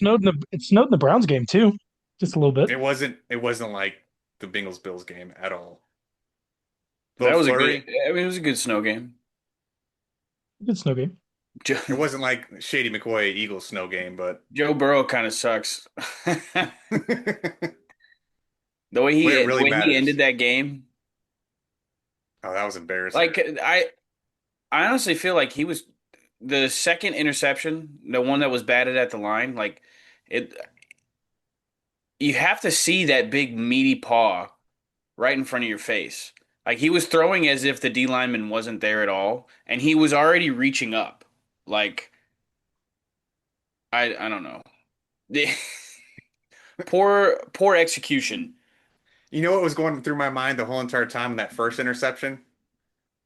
It snowed in the Browns game too, just a little bit. It wasn't like the Bengals Bills game at all. That Little was a good. flurry. I mean, it was a good snow game. Good snow game. Joe, It wasn't like Shady McCoy Eagles snow game, but Joe Burrow kind of sucks. when The way it he the really way he ended matters. that game, Oh, that was embarrassing. like I honestly feel like he was the second interception, the one that was batted at the line. Like it, you have to see that big meaty paw right in front of your face. Like he was throwing as if the D lineman wasn't there at all, and he was already reaching up. Like I don't know. Poor execution. You know what was going through my mind the whole entire time in that first interception?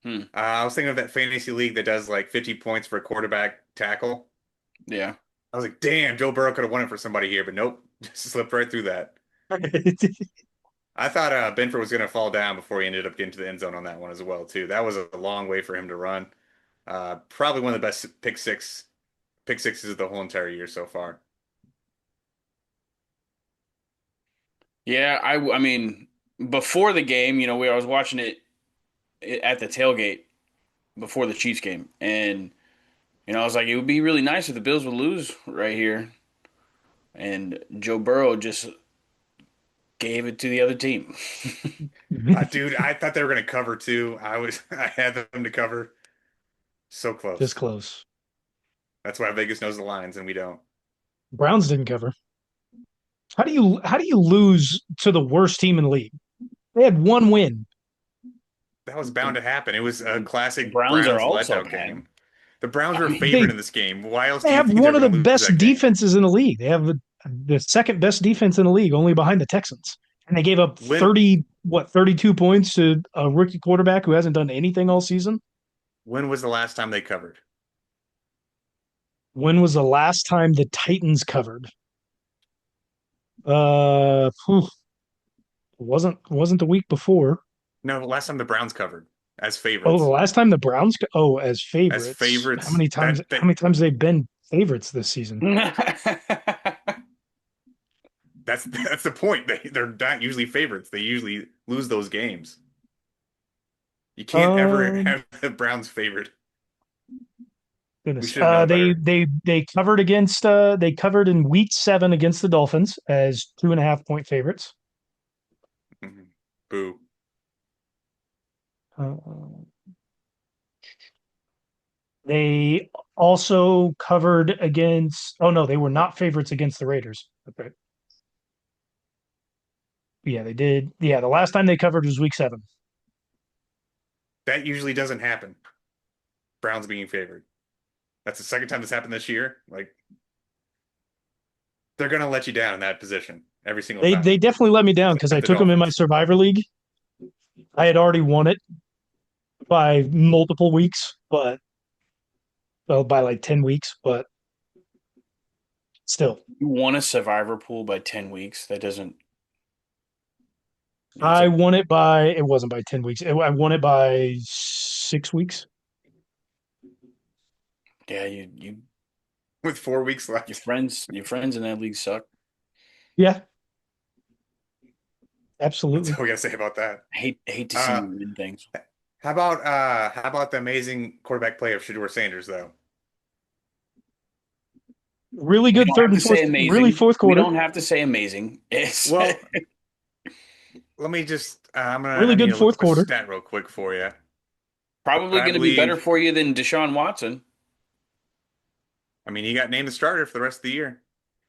Hmm. I was thinking of that fantasy league that does like 50 points for a quarterback tackle. Yeah. I was like, damn, Joe Burrow could have won it for somebody here, but nope, just slipped right through that. I thought Benford was going to fall down before he ended up getting to the end zone on that one as well, too. That was a long way for him to run. Probably one of the best pick sixes of the whole entire year so far. Yeah, I mean, before the game, I was watching it at the tailgate before the Chiefs game, and I was like, it would be really nice if the Bills would lose right here, and Joe Burrow just gave it to the other team. Dude, I thought they were going to cover too. I had them to cover. So Just close. close. That's why Vegas knows the lines and we don't. Browns didn't cover. How do you lose to the worst team in the league? They had one win. That was bound to happen. It was a The classic Browns are Browns also letdown bad. game. The Browns I were mean, favored They in this game. Why else they do you have think they one were of the going to lose best that game? defenses in the league. They have the second best defense in the league, only behind the Texans. And they gave up When 32 points to a rookie quarterback who hasn't done anything all season. when was the last time they covered? When was the last time the Titans covered? Whew, wasn't the week before. No, the last time the Browns covered as Oh, the favorites. last time the Browns. As As favorites. How favorites, many times? that How they many times they've been favorites this season? that's the point. They're not usually favorites. They usually lose those games. You can't ever Um, have the Browns favored. We Goodness. should have known better. They covered in week 7 against the Dolphins as 2.5 point favorites. Mhm. Boo. Uh, they also covered against. Oh no, they were not favorites against the Raiders. Okay. Yeah, they did. Yeah, the last time they covered was week 7. That usually doesn't happen. Browns being favored. That's the second time this happened this year. Like they're gonna let you down in that position every single They time. definitely let me down because I Like the took them in my Dolphins. Survivor League. I had already won it by multiple weeks, but well, by like 10 weeks, but still. You won a survivor pool by 10 weeks. That doesn't. It's I a won it by, it wasn't by 10 weeks. I won it by 6 weeks. yeah. You With 4 weeks your left. friends in that league suck. Yeah, That's absolutely. all we gotta say about that. I hate to see Uh you win things. how about the amazing quarterback play of Shedeur Sanders though? Really We good don't third have to and fourth, say really amazing. fourth We quarter. don't have to say amazing. It's Well, let me just I Really need good to look fourth up a quarter. stat real quick for you. But probably I going to be better believe for you than Deshaun Watson. I mean he got named the starter for the rest of the year.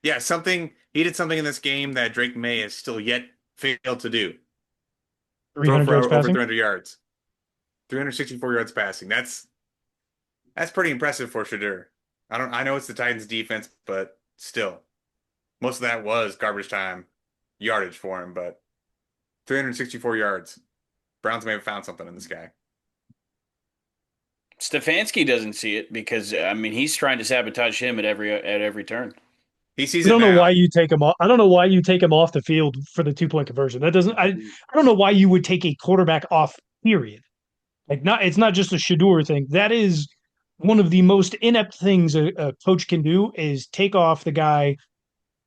Yeah, something he did something in this game that Drake May has still yet failed to do. Throw 300 for yards over passing. 300 yards. 364 yards passing. That's pretty impressive for Shedeur. I know it's the Titans defense, but still. Most of that was garbage time yardage for him, but 364 yards. Browns may have found something in this guy. Stefanski doesn't see it because I mean he's trying to sabotage him at every turn. He sees I it don't know why now. you take him off. I don't know why you take him off the field for the 2 point conversion. That doesn't. I don't know why you would take a quarterback off. Period. Like not. It's not just a Shador thing. That is one of the most inept things a coach can do is take off the guy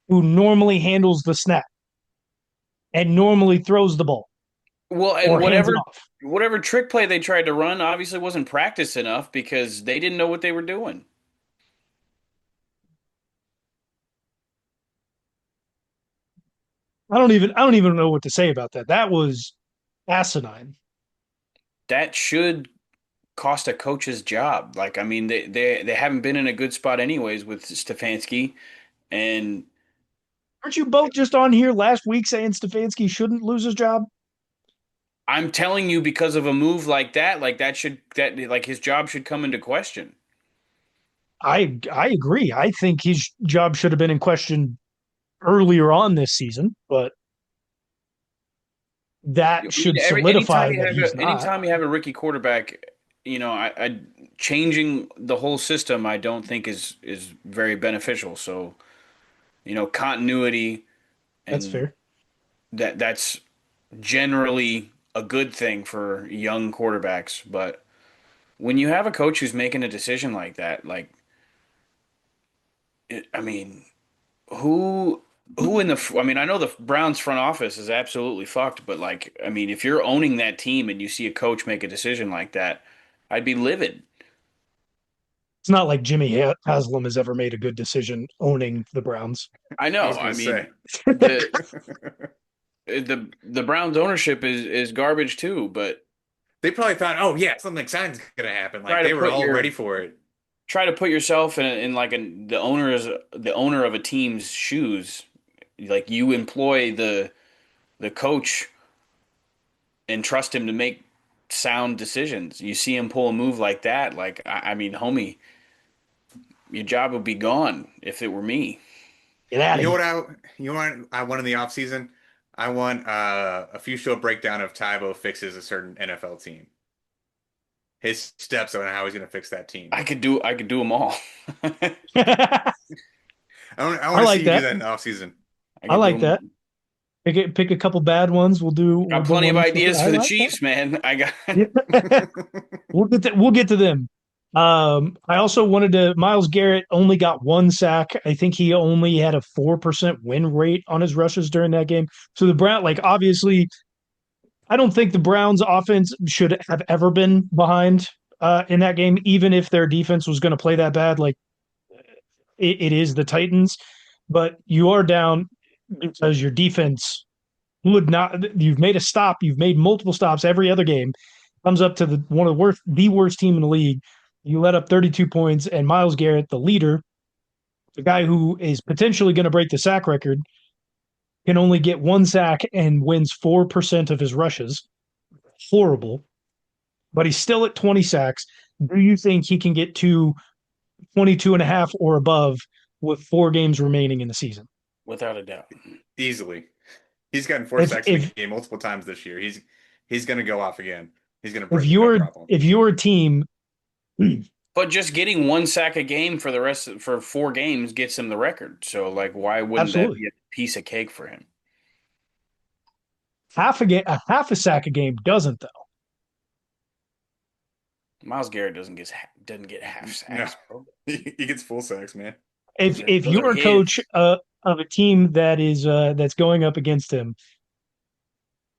who normally handles the snap and normally throws the ball Well, and or hands it off. whatever trick play they tried to run obviously wasn't practiced enough because they didn't know what they were doing. I don't even know what to say about that. That was asinine. That should cost a coach's job. Like, I mean, they haven't been in a good spot anyways with Stefanski, and Aren't you both just on here last week saying Stefanski shouldn't lose his job? I'm telling you because of a move like that should that like his job should come into question. I agree. I think his job should have been in question earlier on this season, but I that mean, should solidify that he's not. anytime you have a rookie quarterback, I changing the whole system I don't think is very beneficial. So, continuity That's and fair. that's generally a good thing for young quarterbacks. But when you have a coach who's making a decision like that, I mean, who who in the I mean, I know the Browns front office is absolutely fucked, but like, I mean, if you're owning that team and you see a coach make a decision like that, I'd be livid. It's not like Jimmy Haslam has ever made a good decision owning the Browns. I I know. was I gonna say. mean, the the Browns ownership is garbage too, but They probably thought, oh yeah, something exciting's gonna happen. Like try to they were put all ready your for it. try to put yourself in like the owner of a team's shoes. Like you employ the coach and trust him to make sound decisions. You see him pull a move like that, like I mean, homie, your job would be gone if it were me. Get out You of know here. what I want in the offseason? I want a few show breakdown of Tybo fixes a certain NFL team. His steps on how he's gonna fix that team. I could do them all. I I I want to see like you do that. that in the offseason. I could do like them that. all. Pick a couple bad ones. We'll Got do plenty of one each. ideas I for the like that. Chiefs, man. I got Yeah. We'll get to them. I also wanted to. Miles Garrett only got one sack. I think he only had a 4% win rate on his rushes during that game. So the Brown, like obviously, I don't think the Browns offense should have ever been behind in that game, even if their defense was going to play that bad. Like it is the Titans, but you are down because your defense would not. You've made a stop. You've made multiple stops every other game. Comes up to one of the worst team in the league. You let up 32 points, and Miles Garrett, the leader, the guy who is potentially going to break the sack record, can only get one sack and wins 4% of his rushes. Horrible, but he's still at 20 sacks. Do you think he can get to 22 and a half or above with 4 games remaining in the season? without a doubt. Easily. He's gotten four If sacks in a if game multiple times this year. He's gonna go off again. He's gonna if break it, no you're problem. if you're a team, But just getting one sack a game for the for 4 games gets him the record. So like, why wouldn't that absolutely be a piece of cake for him? a half a sack a game doesn't though. Miles Garrett doesn't get half No, sacks, bro. he gets full sacks, man. If Those are you're a coach his. of a team that's going up against him,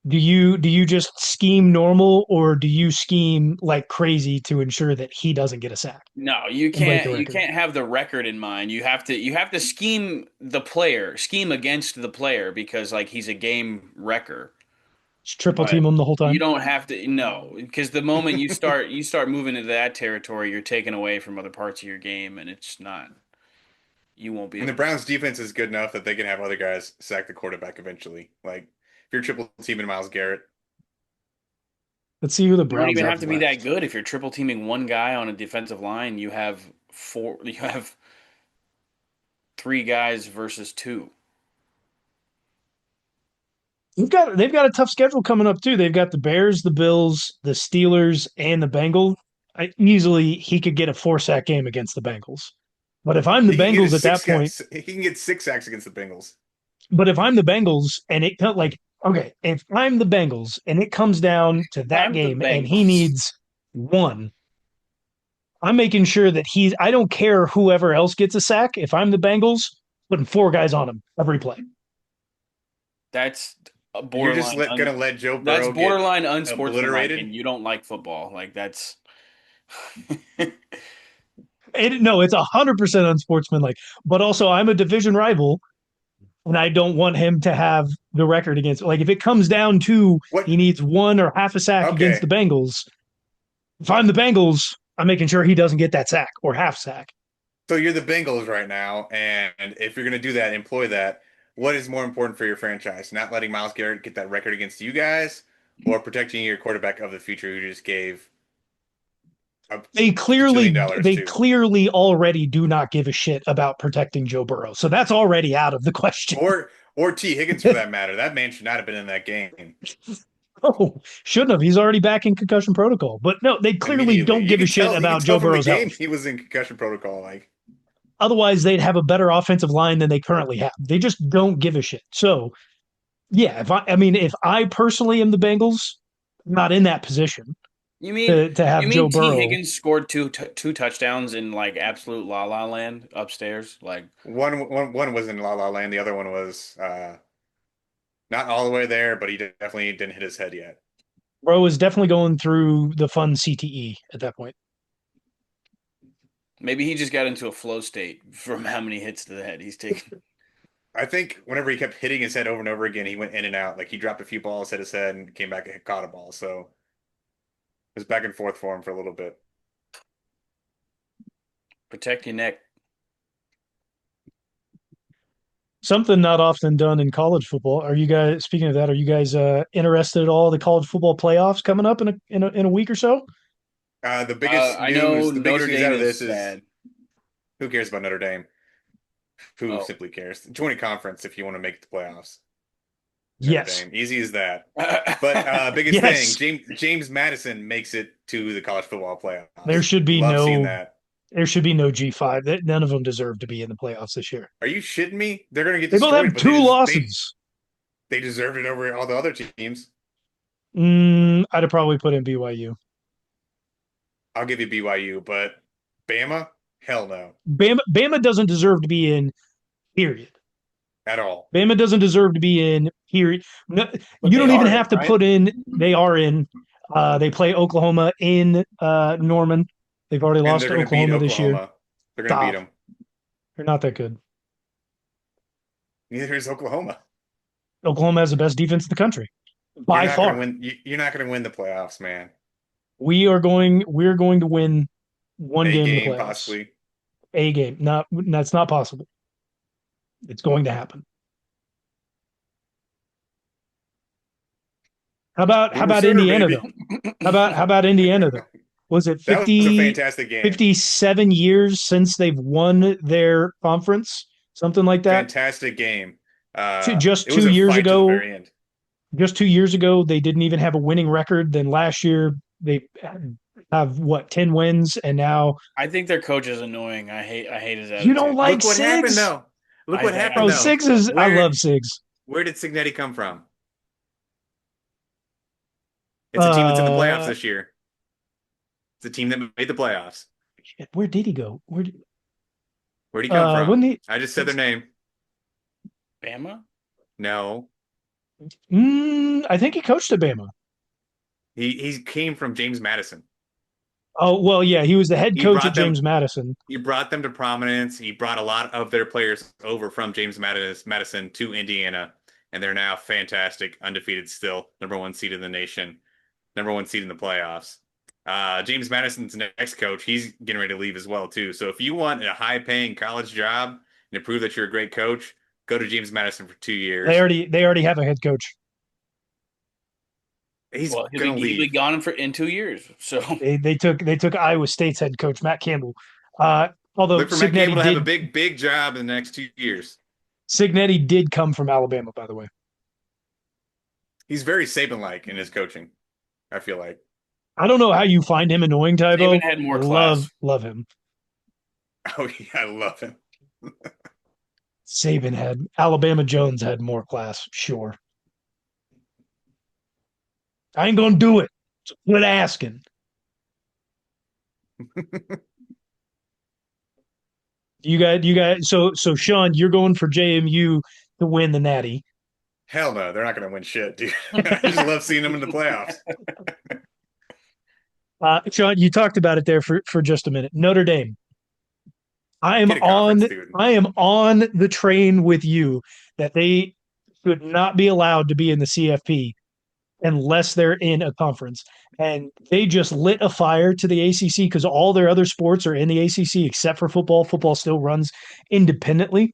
do you just scheme normal or do you scheme like crazy to ensure that he doesn't get a sack No, and break the you record? can't have the record in mind. You have to scheme against the player because like he's a game wrecker. Just triple But team him the whole you time. don't have to no, because the moment you start moving into that territory, you're taken away from other parts of your game, and it's not you won't be And the able to. Browns defense is good enough that they can have other guys sack the quarterback eventually. Like if you're triple teaming Miles Garrett, Let's see who the You don't Browns even have have to be that left. good if you're triple teaming one guy on a defensive line. You have four. You have 3 guys versus 2. They've got a tough schedule coming up too. They've got the Bears, the Bills, the Steelers, and the Bengals. Easily he could get a 4 sack game against the Bengals. But if I'm the he can get Bengals his at that six point, sacks. He can get 6 sacks against the Bengals. but if I'm the Bengals and it like okay, if I'm the Bengals and it comes down to that I'm the game and he Bengals. needs one, I'm making sure that I don't care whoever else gets a sack. If I'm the Bengals, putting four guys on him every play. That's a You're just borderline gonna let Joe that's Burrow get borderline unsportsmanlike, obliterated? and you don't like football. Like that's No, it's 100% unsportsmanlike. But also, I'm a division rival, and I don't want him to have the record against. Like, if it comes down to he What? needs one or half a sack against Okay. the Bengals, if I'm the Bengals, I'm making sure he doesn't get that sack or half sack. So you're the Bengals right now, and if you're gonna do that, employ that. What is more important for your franchise? Not letting Myles Garrett get that record against you guys, or protecting your quarterback of the future who just gave a They gajillion clearly dollars they to? clearly already do not give a shit about protecting Joe Burrow. So that's already out of the question. Or T. Higgins for that matter. That man should not have been in that game Oh, shouldn't have. He's already back in concussion protocol. But no, they clearly immediately. don't give a shit You could about tell Joe from the Burrow's game health. he was in concussion protocol. Like, Otherwise, they'd have a better offensive line than they currently have. They just don't give a shit. So, yeah, I mean, if I personally am the Bengals, I'm not in that position you mean to you have Joe mean T Burrow. Higgins scored two touchdowns in like absolute la la land upstairs? Like one was in La La Land, the other one was not all the way there, but he definitely didn't hit his head yet. Bro is definitely going through the fun CTE at that point. maybe he just got into a flow state from how many hits to the head he's taken. I think whenever he kept hitting his head over and over again, he went in and out. Like he dropped a few balls, hit his head, and came back and caught a ball. So it was back and forth for him for a little bit. Protect your neck. Something not often done in college football. Are you guys, speaking of that, are you guys interested at all? The college football playoffs coming up in a week or so? I know The biggest Notre news out Dame of is this is sad. who cares about Notre Dame? Who Oh. simply cares? Join a conference if you want to make the playoffs. Notre Yes. Dame, easy as that. But biggest thing, Yes. James Madison makes it to the college football There playoffs. should be Love seeing no that. there should be no G5. None of them deserve to be in the playoffs this year. Are you shitting me? They're gonna get They both destroyed, have but two losses. they deserved it over all the other teams. I'd have probably put in BYU. I'll give you BYU, but Bama, hell no, Bama doesn't deserve to be in, period. at all. Bama doesn't deserve to be in, period. No, But you they don't even are in, have to right? put in, they are in. They play Oklahoma in Norman. They've already And lost they're to gonna beat Oklahoma this year. Oklahoma. They're gonna beat Stop. them. They're not that good. Neither is Oklahoma. Oklahoma has the best defense in the country by far. You're not gonna win the playoffs, man. We're going to win one A game in the game playoffs. possibly. A game. Not That's not possible. It's going to happen. How Boomer about Sooner, Indiana baby. though? How about Indiana though? Was it That was a 50 fantastic game. 57 years since they've won their conference? Something like that. Fantastic game. Just It was two a years fight to the ago, very end. they didn't even have a winning record. Then last year they have what, 10 wins, and now I think their coach is annoying. I hate his you don't attitude. like Look what happened Sigs? though. Look what happened Bro, I though. Sigs is I love Sigs. Where did Signetti come from? It's a team that's in the playoffs Uh this year. It's a team that made the playoffs. where did he go? Where'd he come When from? he I just said their name. Bama? No. I think he coached at Bama. He came from James Madison. Oh, well, yeah, he was the head He coach at brought them James Madison. he brought them to prominence. He brought a lot of their players over from James Madison to Indiana, and they're now fantastic, undefeated still, number one seed in the nation, number one seed in the playoffs. James Madison's next coach, he's getting ready to leave as well too. So if you want a high-paying college job and to prove that you're a great coach, go to James Madison for 2 years. They already have a head coach. He's Well, gonna he'll be leave. gone in 2 years. So They took Iowa State's head coach Matt Campbell. Although Look for Matt Campbell to have a big job in the next 2 years. Signetti did come from Alabama, by the way. He's very Saban-like in his coaching, I feel like. I don't know how you find him annoying, Saban Tybo. had more class. Love him. Oh yeah, I love him. Saban had Alabama Jones had more class, sure. I ain't gonna do it. So quit asking. So Sean, you're going for JMU to win the Natty. Hell no, they're not going to win shit, dude. I just love seeing them in the playoffs. Sean, you talked about it there for just a minute. Notre Dame. I am Get a conference, on dude. I am on the train with you that they should not be allowed to be in the CFP unless they're in a conference. And they just lit a fire to the ACC because all their other sports are in the ACC except for football. Football still runs independently.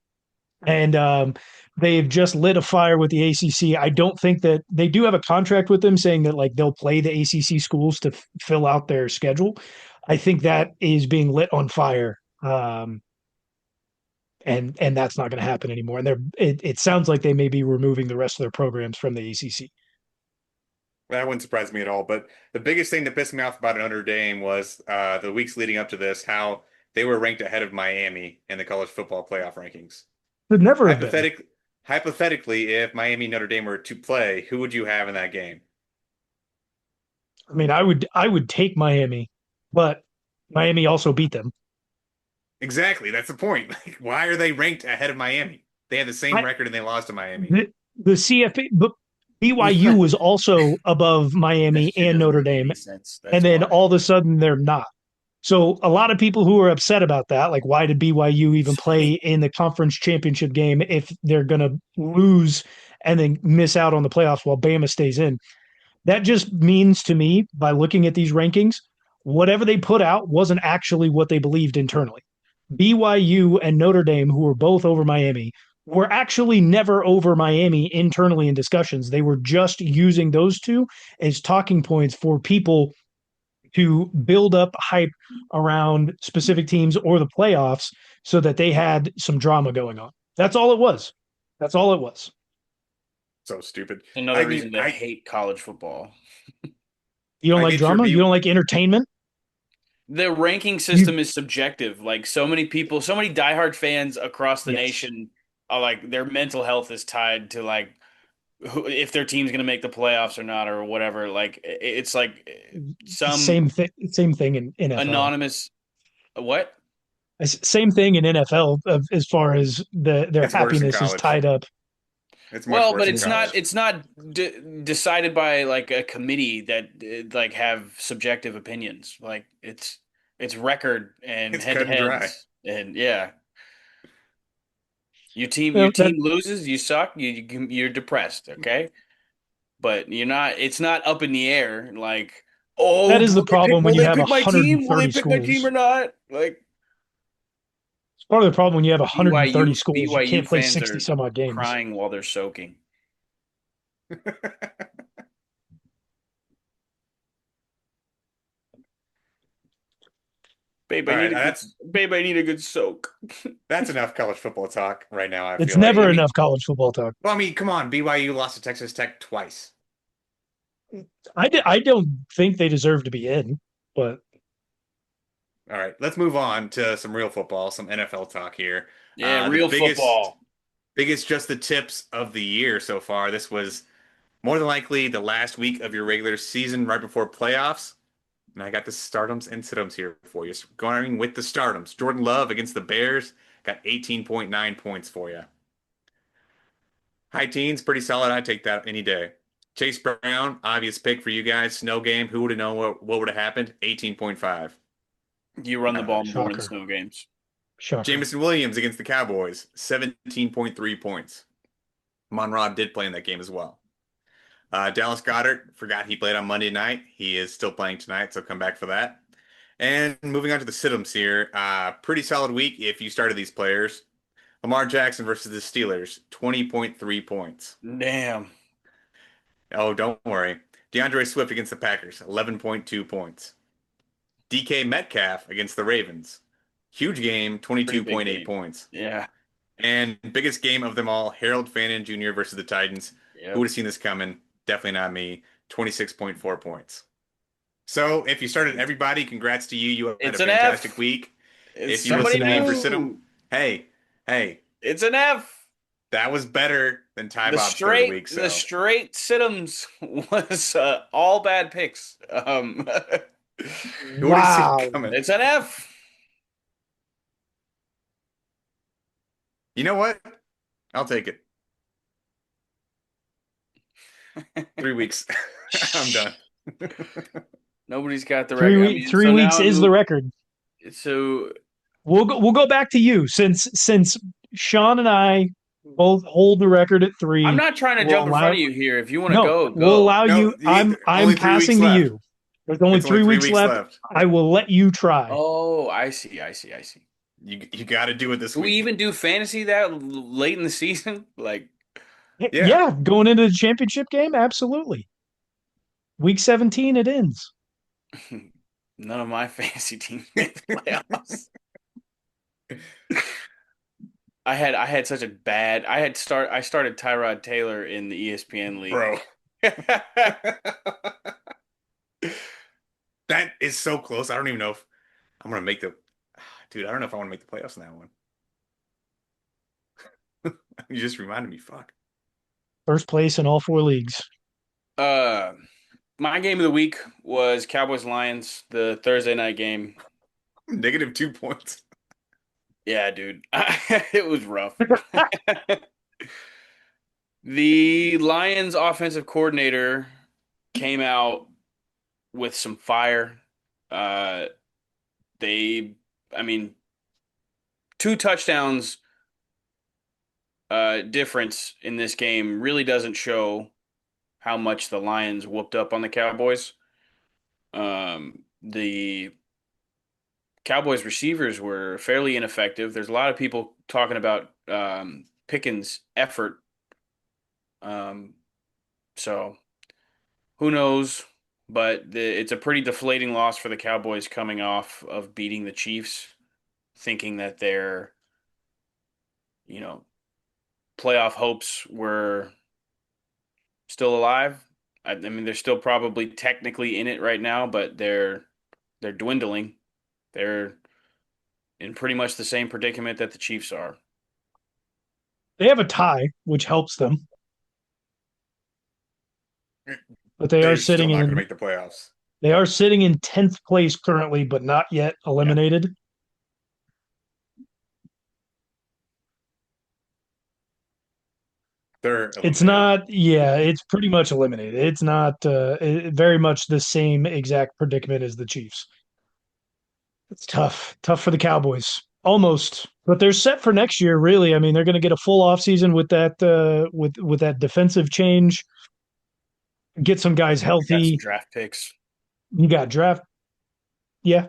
And they've just lit a fire with the ACC. I don't think that they do have a contract with them saying that like they'll play the ACC schools to fill out their schedule. I think that is being lit on fire. And that's not going to happen anymore. And it sounds like they may be removing the rest of their programs from the ACC. That wouldn't surprise me at all. But the biggest thing that pissed me off about Notre Dame was the weeks leading up to this, how they were ranked ahead of Miami in the college football playoff rankings. Could never have been. Hypothetically, if Miami and Notre Dame were to play, who would you have in that game? I mean, I would take Miami, but Miami also beat them. Exactly. That's the point. Like, why are they ranked ahead of Miami? They had the same I, record and they lost to Miami. the CFA, but BYU was also above That Miami shit and doesn't Notre make Dame, any sense. and That's then why. all of a sudden they're not. So a lot of people who are upset about that, like why did BYU even play in the conference championship game if they're going to lose and then miss out on the playoffs while Bama stays in? That just means to me, by looking at these rankings, whatever they put out wasn't actually what they believed internally. BYU and Notre Dame, who were both over Miami, were actually never over Miami internally in discussions. They were just using those two as talking points for people to build up hype around specific teams or the playoffs so that they had some drama going on. That's all it was. That's all it was. So stupid. Another I mean, reason to hate college football. You don't I like get your drama? You B. don't like entertainment? The ranking You system is subjective. Like so many people, so many diehard fans across the yes. nation are like their mental health is tied to like if their team's going to make the playoffs or not or whatever. Like it's like some Same thing in NFL. anonymous what? Same thing in NFL as far as their It's worse in happiness is college. tied up. It's much Well, but worse in it's not college. it's not decided by like a committee that like have subjective opinions. Like it's record and It's head to cut and dry. heads and yeah. Your That team loses, you suck, you're depressed, okay? But you're not it's not up in the air like, that "Oh, is the problem when will you they have pick my team? Will they 130 pick my team schools. or not?" Like It's part of the problem when you have 130 schools. You BYU can't play fans 60 are some odd games. crying while they're soaking. Babe, All right, that's I need a good soak. that's enough college football talk right now, I It's feel like. I never mean, enough college football talk. well, I mean, come on, BYU lost to Texas Tech twice. I don't think they deserve to be in, but All right, let's move on to some real football, some NFL talk here. Yeah, The real football. biggest just the tips of the year so far. This was more than likely the last week of your regular season right before playoffs. And I got the stardoms and situms here for you. So going with the stardoms. Jordan Love against the Bears got 18.9 points for you. High teens, pretty solid. I'd take that any day. Chase Brown, obvious pick for you guys. Snow game. Who would have known what would have happened? 18.5. You run the ball more in shocker. snow games. Shocker. Jameson Williams against the Cowboys, 17.3 points. Monrod did play in that game as well. Dallas Goedert, forgot he played on Monday night. He is still playing tonight, so come back for that. And moving on to the situms here, pretty solid week if you started these players. Lamar Jackson versus the Steelers, 20.3 points. Damn. Oh, don't worry. DeAndre Swift against the Packers, 11.2 points. DK Metcalf against the Ravens, huge game, Pretty big 22.8 game. points. Yeah. And biggest game of them all, Harold Fannin Jr. versus the Titans. Who Yep. would have seen this coming? Definitely not me. 26.4 points. So if you started everybody, congrats to you. You had a It's an fantastic F. week. It's If you missed somebody It's a an name for F. Sidham, new. hey, hey, It's an F. that was better than Ty The Bob's third straight week. the So straight situms was all bad picks. who would have seen it Wow. coming? It's an F. You know what? I'll take it. 3 weeks. I'm done. Nobody's got the record. I mean, Three so weeks now is the record. so We'll go back to you since Sean and I both hold the record at I'm 3. not trying to We'll jump in front allow of you here. If you want to no, go, we'll go. allow No, you. I'm only 3 weeks passing to left. you. There's only It's only three three weeks weeks left. left. I will let you try. Oh, I see. You got to do it this Do we week. even do fantasy that late in the season? Like, Yeah. Yeah, going into the championship game, absolutely. Week 17, it ends. none of my fantasy teams made the playoffs. I had such a bad. I started Tyrod Taylor in the ESPN league. Bro. That is so close. I don't even know if I'm gonna make the dude, I don't know if I want to make the playoffs in that one. You just reminded me, fuck. First place in all 4 leagues. Uh, my game of the week was Cowboys Lions, the Thursday night game. -2 points. Yeah, dude, it was rough. The Lions offensive coordinator came out with some fire. Uh, they, I mean, 2 touchdowns difference in this game really doesn't show how much the Lions whooped up on the Cowboys. The Cowboys receivers were fairly ineffective. There's a lot of people talking about Pickens' effort. Um, so who knows? But it's a pretty deflating loss for the Cowboys coming off of beating the Chiefs, thinking that their, you know, playoff hopes were still alive. I mean, they're still probably technically in it right now, but they're dwindling. They're in pretty much the same predicament that the Chiefs are. They have a tie, which helps them, but They're still not gonna make the playoffs. they are sitting in 10th place currently, but not yet Yeah. eliminated. They're It's eliminated. not, yeah, it's pretty much eliminated. It's not very much the same exact predicament as the Chiefs. It's tough for the Cowboys. Almost, but they're set for next year. Really, I mean, they're going to get a full offseason with that with that defensive change. Get some guys They got some healthy. draft picks. You got draft, yeah,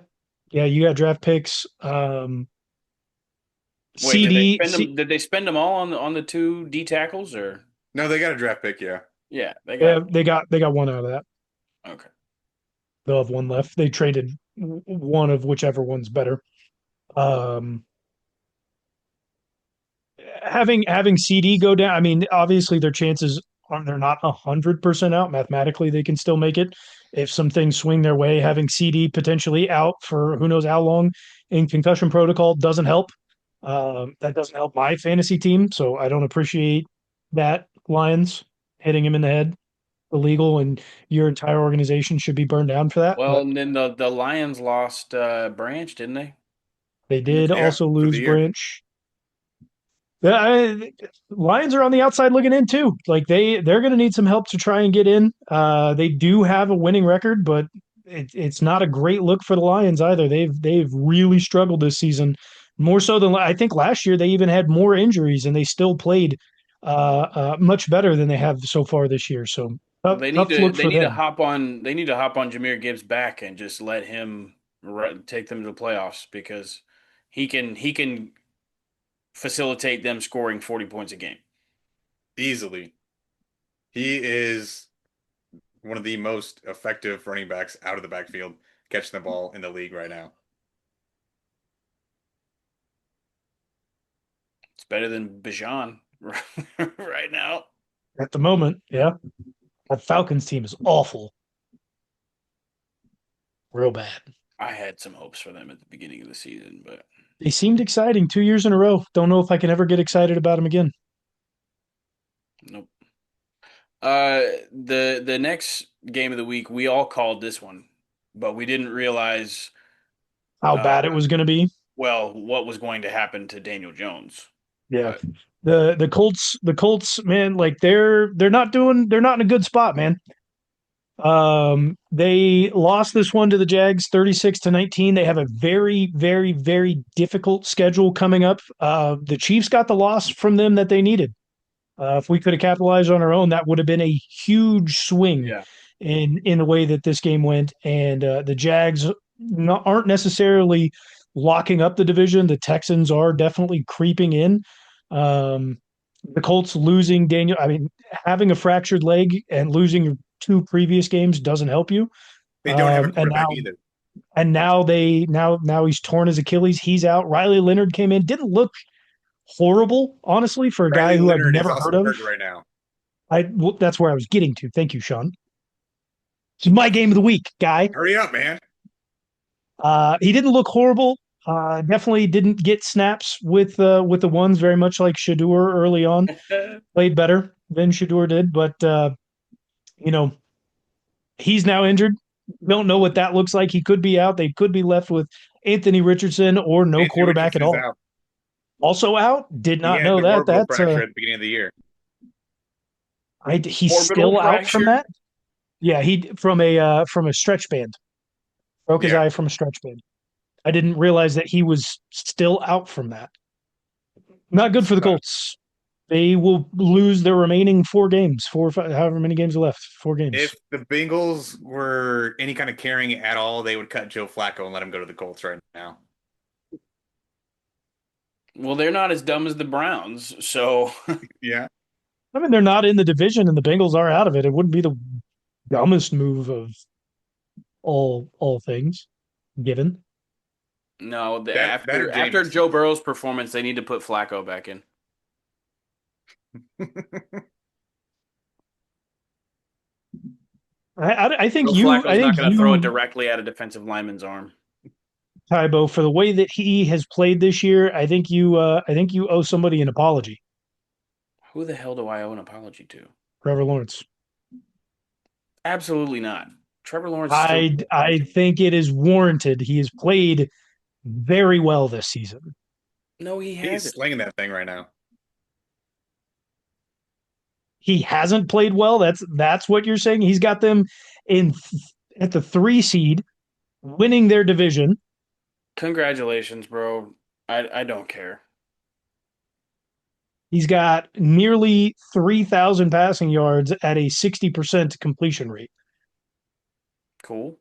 yeah. You got draft picks. Wait, did they CD, spend them? Did they spend them all on the two D tackles or? No, they got a draft pick, yeah. Yeah, they yeah, got they got one out of that. okay. They'll have one left. They traded one of whichever one's better. Um, having CD go down. I mean, obviously their chances aren't. They're not 100% out. Mathematically, they can still make it if some things swing their way. Having CD potentially out for who knows how long in concussion protocol doesn't help. That doesn't help my fantasy team, so I don't appreciate that. Lions hitting him in the head, illegal, and your entire organization should be burned down for that. Well, But and then the Lions lost Branch, didn't they? they did Yeah, also for the lose year. Branch. Yeah, Lions are on the outside looking in too. Like they're going to need some help to try and get in. They do have a winning record, but it's not a great look for the Lions either. They've really struggled this season, more so than I think last year. They even had more injuries, and they still played much better than they have so far this year. So Well, they need tough to look they for need to them. hop on they need to hop on Jahmyr Gibbs back and just let him take them to the playoffs because he can facilitate them scoring 40 points a game. Easily. He is one of the most effective running backs out of the backfield, catching the ball in the league right now. It's better than Bijan right now. At the moment, yeah, that Falcons team is awful, real bad. I had some hopes for them at the beginning of the season, but They seemed exciting 2 years in a row. Don't know if I can ever get excited about them again. nope. The next game of the week, we all called this one, but we didn't realize How uh bad it was going to be. well what was going to happen to Daniel Jones. Yeah. But The Colts, man, like they're not in a good spot, man. They lost this one to the Jags 36-19. They have a very, very, very difficult schedule coming up. The Chiefs got the loss from them that they needed. If we could have capitalized on our own, that would have been a huge swing yeah, in the way that this game went. And the Jags aren't necessarily locking up the division. The Texans are definitely creeping in. Um, the Colts losing Daniel, I mean, having a fractured leg and losing your two previous games doesn't help you. They don't have a And quarterback either. now he's torn his Achilles. He's out. Riley Leonard came in, didn't look horrible, honestly, for a guy Riley who I've Leonard is never heard also of. hurt right now. Well, that's where I was getting to. Thank you, Sean. It's my game of the week, guy. Hurry up, man. He didn't look horrible. Definitely didn't get snaps with the ones, very much like Shedeur early on. Played better than Shedeur did, but you know, he's now injured. Don't know what that looks like. He could be out. They could be left with Anthony Richardson or no Anthony quarterback at Richardson is all. out. Also out. Did He not had know the that. orbital That's fracture at the beginning of the year. he's orbital still out from fracture. that. Yeah, he from a stretch band. Broke his Yeah. eye from a stretch band. I didn't realize that he was still out from that. Not good for the Sucks. Colts. They will lose their remaining four games, four or five, however many games are left. Four games. If the Bengals were any kind of carrying at all, they would cut Joe Flacco and let him go to the Colts right now. Well, they're not as dumb as the Browns, so Yeah. I mean, they're not in the division, and the Bengals are out of it. It wouldn't be the dumbest move of all things given. no. That or After Jameis. Joe Burrow's performance, they need to put Flacco back in. I think Joe you, I Flacco's think not going to throw it you, directly at a defensive lineman's arm. Tybo, for the way that he has played this year, I think you owe somebody an apology. Who the hell do I owe an apology to? Trevor Lawrence. Absolutely not. Trevor Lawrence still. I think it is warranted. He has played very well this season. No, he He's hasn't. slinging that thing right now. He hasn't played well. That's what you're saying. He's got them in at the 3 seed, winning their division. Congratulations, bro. I don't care. He's got nearly 3,000 passing yards at a 60% completion rate. Cool.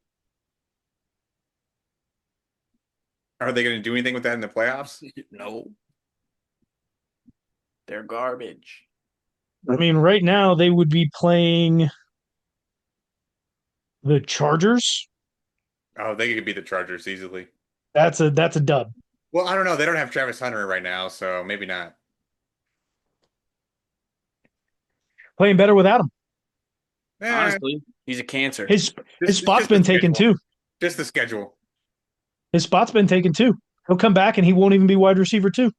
Are they going to do anything with that in the playoffs? No, they're garbage. I mean, right now they would be playing the Chargers. Oh, they could beat the Chargers easily. That's a dub. Well, I don't know. They don't have Travis Hunter right now, so maybe not. Playing better without him. Eh, Honestly, he's a cancer. His his just, spot's just the been taken schedule. too. Just the schedule. His spot's been taken too. He'll come back and he won't even be wide receiver two.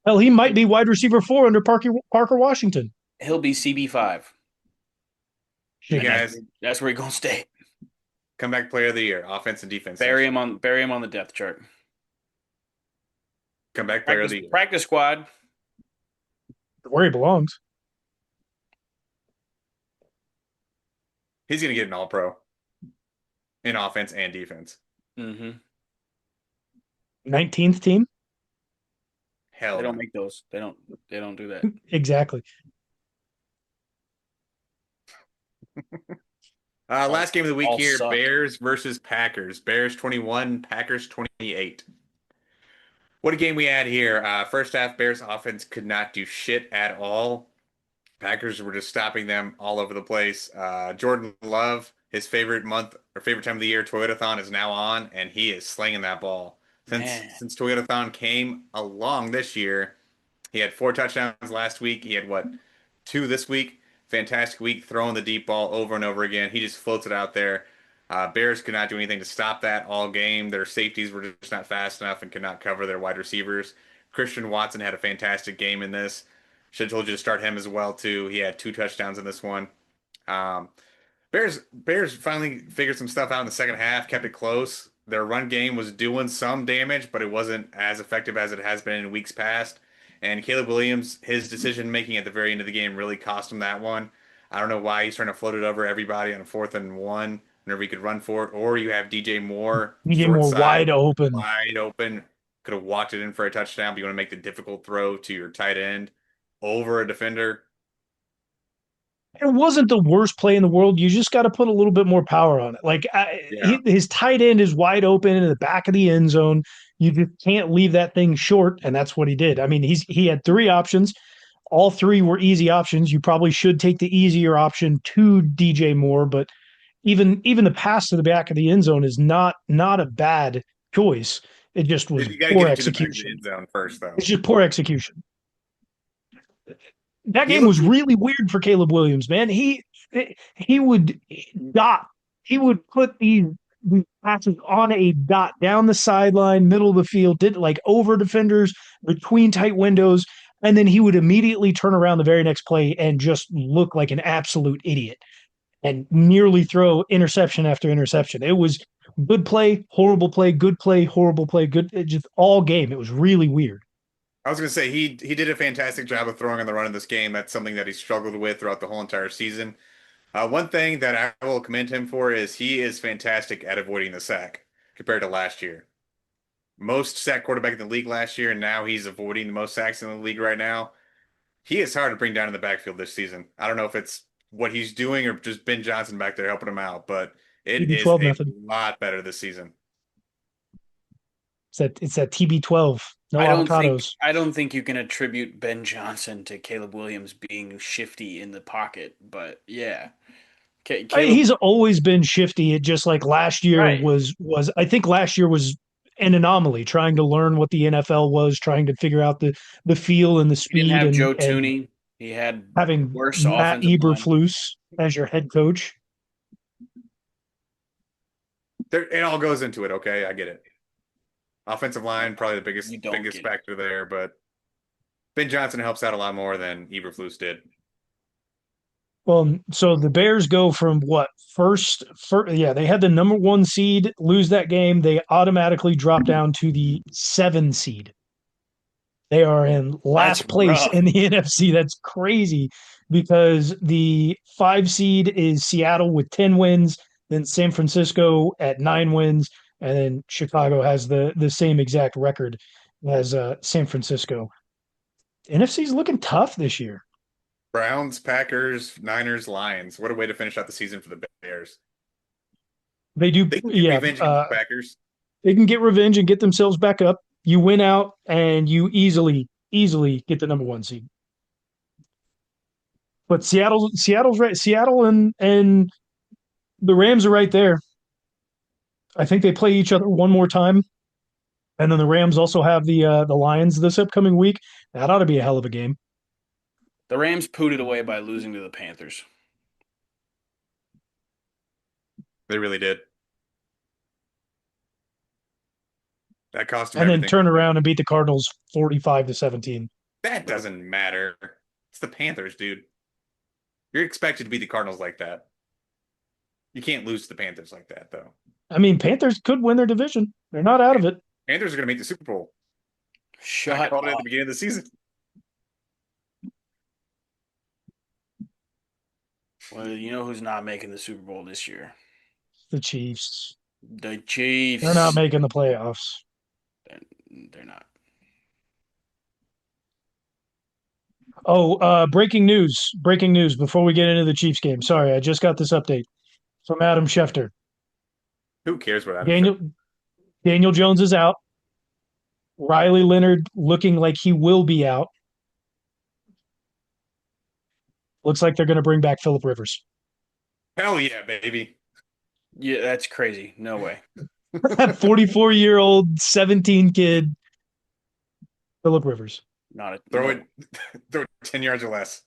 Hell, he might be wide receiver four under Parker Washington. He'll be CB5. You Shit. guys, That's where he's gonna stay. comeback player of the year, offense and defense. Bury him on the depth chart. Comeback player of the year. Practice squad. Where he belongs. He's going to get an all-pro in offense and defense. Mm-hmm. 19th team. Hell They no. don't make those. They don't do that. Exactly. Last game of the week all here, suck. Bears versus Packers. Bears 21, Packers 28. What a game we had here. First half, Bears offense could not do shit at all. Packers were just stopping them all over the place. Jordan Love, his favorite month or favorite time of the year, Toyotathon is now on, and he is slinging that ball. Man. Since Toyotathon came along this year, he had 4 touchdowns last week. He had what, 2 this week? Fantastic week, throwing the deep ball over and over again. He just floats it out there. Bears could not do anything to stop that all game. Their safeties were just not fast enough and could not cover their wide receivers. Christian Watson had a fantastic game in this. Should have told you to start him as well too. He had 2 touchdowns in this one. Um, Bears finally figured some stuff out in the second half, kept it close. Their run game was doing some damage, but it wasn't as effective as it has been in weeks past. And Caleb Williams, his decision making at the very end of the game really cost him that one. I don't know why he's trying to float it over everybody on 4th and 1 whenever he could run for it. Or you have DJ Moore, DJ short Moore side, wide open. wide open. Could have walked it in for a touchdown, but you want to make the difficult throw to your tight end over a defender. It wasn't the worst play in the world. You just got to put a little bit more power on it. Yeah. His tight end is wide open in the back of the end zone. You just can't leave that thing short, and that's what he did. I mean, he had three options. All three were easy options. You probably should take the easier option to DJ Moore, but even the pass to the back of the end zone is not a bad choice. It just was You got to poor get it to the back of the execution. end zone first, though. It's just poor execution. That He game looked was really weird for Caleb Williams, man. He would dot. He would put these passes on a dot down the sideline, middle of the field, did like over defenders between tight windows, and then he would immediately turn around the very next play and just look like an absolute idiot and nearly throw interception after interception. It was good play, horrible play, good play, horrible play, good just all game. It was really weird. I was going to say he did a fantastic job of throwing on the run in this game. That's something that he struggled with throughout the whole entire season. One thing that I will commend him for is he is fantastic at avoiding the sack compared to last year. Most sack quarterback in the league last year, and now he's avoiding the most sacks in the league right now. He is hard to bring down in the backfield this season. I don't know if it's what he's doing or just Ben Johnson back there helping him out, but it is TB12 a method. lot better this season. It's that TB12. No avocados. I don't think you can attribute Ben Johnson to Caleb Williams being shifty in the pocket, but yeah. Caleb, He's always been shifty. It just like last year right. was I think last year was an anomaly, trying to learn what the NFL was, trying to figure out the feel and the He didn't speed have Joe and Tooney. He had having worse Matt offensive line. Eberflus as your head coach. It all goes into it, okay? I get it. Offensive line, probably the You biggest don't biggest get it. factor there, but Ben Johnson helps out a lot more than Eberflus did. Well, so the Bears go from what first, yeah, they had the number one seed, lose that game, they automatically drop down to the 7 seed. They are in That's last place rough. in the NFC. That's crazy because the 5 seed is Seattle with 10 wins, then San Francisco at 9 wins, and then Chicago has the same exact record as San Francisco. NFC's looking tough this year. Browns, Packers, Niners, Lions. What a way to finish out the season for the Bears. They do, They can get yeah. revenge against the Packers. They can get revenge and get themselves back up. You win out, and you easily get the number one seed. But Seattle's right. Seattle and the Rams are right there. I think they play each other one more time, and then the Rams also have the Lions this upcoming week. That ought to be a hell of a game. The Rams pooted away by losing to the Panthers. They really did. That cost them And then everything. turn around and beat the Cardinals 45-17. That doesn't matter. It's the Panthers, dude. You're expected to beat the Cardinals like that. You can't lose to the Panthers like that, though. I mean, Panthers could win their division. They're not out of it. Panthers are going to make the Super Bowl. I Shut called it at up. the beginning of the season. Well, you know who's not making the Super Bowl this year? The Chiefs. The They're not Chiefs. making the playoffs. They're not. Oh, breaking news. Breaking news before we get into the Chiefs game. Sorry, I just got this update from Adam Schefter. Who cares what Adam Daniel Schefter? Daniel Jones is out. Riley Leonard looking like he will be out. Looks like they're going to bring back Philip Rivers. Hell yeah, baby. Yeah, that's crazy. No way. That 44-year-old 17 kid, Philip Rivers. Not a Throw no. it, throw it 10 yards or less.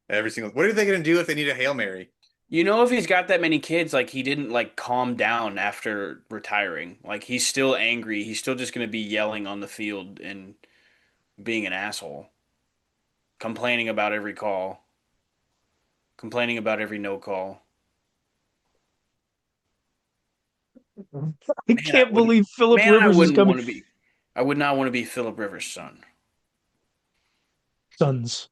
Every single. What are they going to do if they need a Hail Mary? You know, if he's got that many kids, like he didn't like calm down after retiring. Like he's still angry. He's still just going to be yelling on the field and being an asshole, complaining about every call, complaining about every no call. I Man, I can't wouldn't. believe Philip Man, I Rivers is wouldn't coming. want to be. I would not want to be Philip Rivers' son. Suns.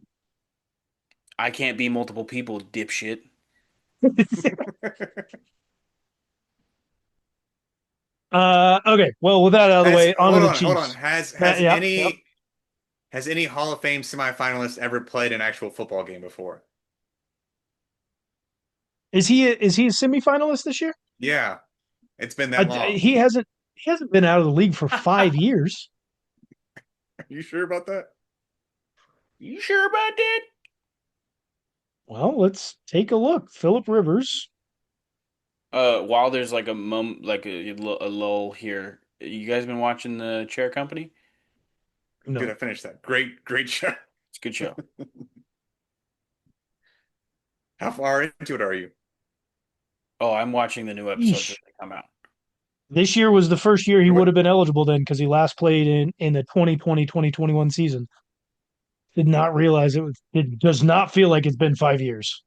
I can't be multiple people, dipshit. Okay. Well, with that out of the Has way, on to hold the on, hold on. Chiefs. Has Matt, has yep, yep. any Hall of Fame semifinalist ever played an actual football game before? Is he a semifinalist this year? Yeah, it's been that long. He hasn't been out of the league for 5 years. Are you sure about that? You sure about that? Well, let's take a look. Philip Rivers. While there's like a lull here, you guys been watching the Chair Company? Dude, No. I finished that. Great show. It's a good show. How far into it are you? Oh, I'm watching the new episodes as Yeesh. they come out. This year was the first year he would What? have been eligible then because he last played in the 2020-2021 season. Did not realize it does not feel like it's been 5 years.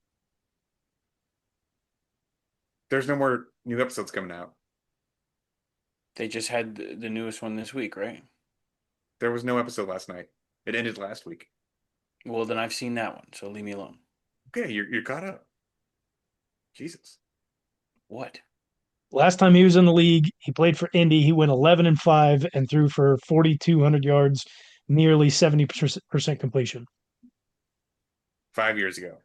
There's no more new episodes coming out. They just had the newest one this week, right? There was no episode last night. It ended last week. Well, then I've seen that one, so leave me alone. Okay, you're caught up. Jesus. What? Last time he was in the league, he played for Indy. He went 11-5 and threw for 4,200 yards, nearly 70% completion. 5 years ago.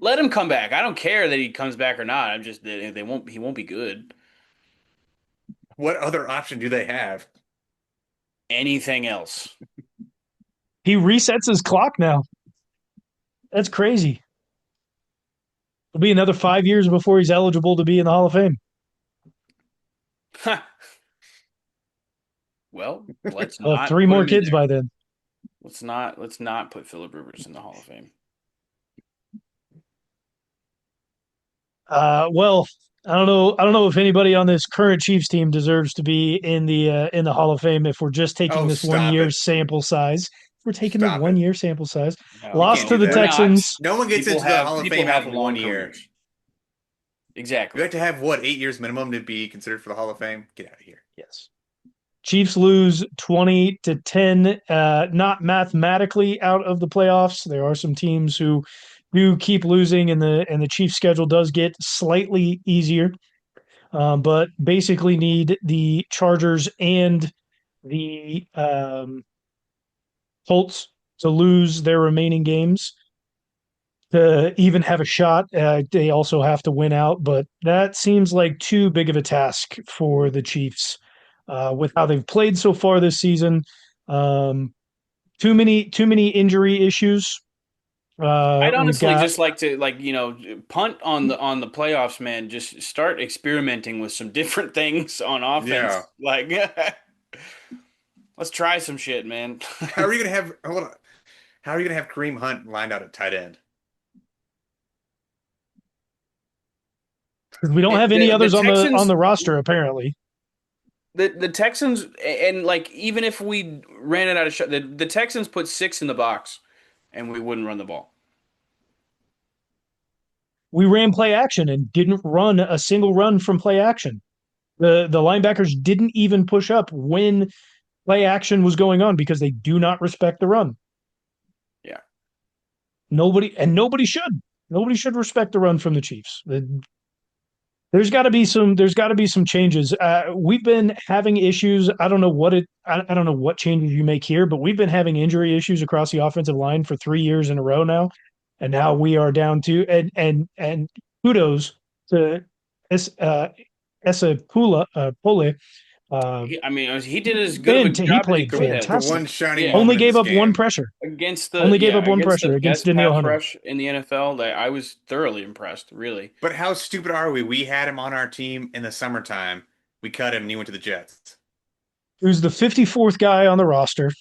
Let him come back. I don't care that he comes back or not. I'm just they won't. He won't be good. What other option do they have? Anything else? He resets his clock now. That's crazy. It'll be another 5 years before he's eligible to be in the Hall of Fame. Well, let's He'll have not three put more him in kids there. by then. Let's not put Philip Rivers in the Hall of Fame. Well, I don't know. I don't know if anybody on this current Chiefs team deserves to be in the Hall of Fame if we're just taking Oh, this one stop year it. sample size. If we're taking the Stop one it. year sample size. You No, Lost can't to do no, the we're that. not. Texans. No one gets into the Hall of People Fame have after one long year. careers. You Exactly. have to have what, 8 years minimum to be considered for the Hall of Fame? Get out of here. Yes. Chiefs lose 20-10. Not mathematically out of the playoffs. There are some teams who do keep losing, and the Chiefs' schedule does get slightly easier. But basically need the Chargers and the Colts to lose their remaining games to even have a shot. They also have to win out, but that seems like too big of a task for the Chiefs with how they've played so far this season. Um, too many injury issues. I'd We've honestly got just like to punt on the playoffs, man. Just start experimenting with some different things on offense. Yeah. Like, let's try some shit, man. How are you gonna have hold on. How are you gonna have Kareem Hunt lined out at tight end? we don't have any The others on Texans, the roster apparently. the Texans, and like even if we ran it out of shot, the Texans put six in the box, and we wouldn't run the ball. We ran play action and didn't run a single run from play action. The linebackers didn't even push up when play action was going on because they do not respect the run. Yeah. Nobody should. Nobody should respect the run from the Chiefs. There's got to be some changes. We've been having issues. I don't know what changes you make here, but we've been having injury issues across the offensive line for 3 years in a row now, and now we are down to and kudos to Esa Pule. I mean, he did as good of a He job as he played could have. The one fantastic. shining Yeah. Only moment of gave this up one game. pressure. Against Only gave up one against the pressure against best Danielle pass Hunter. rush in the NFL, that I was thoroughly impressed, really. But how stupid are we? We had him on our team in the summertime. We cut him and he went to the Jets. Who's the 54th guy on the roster.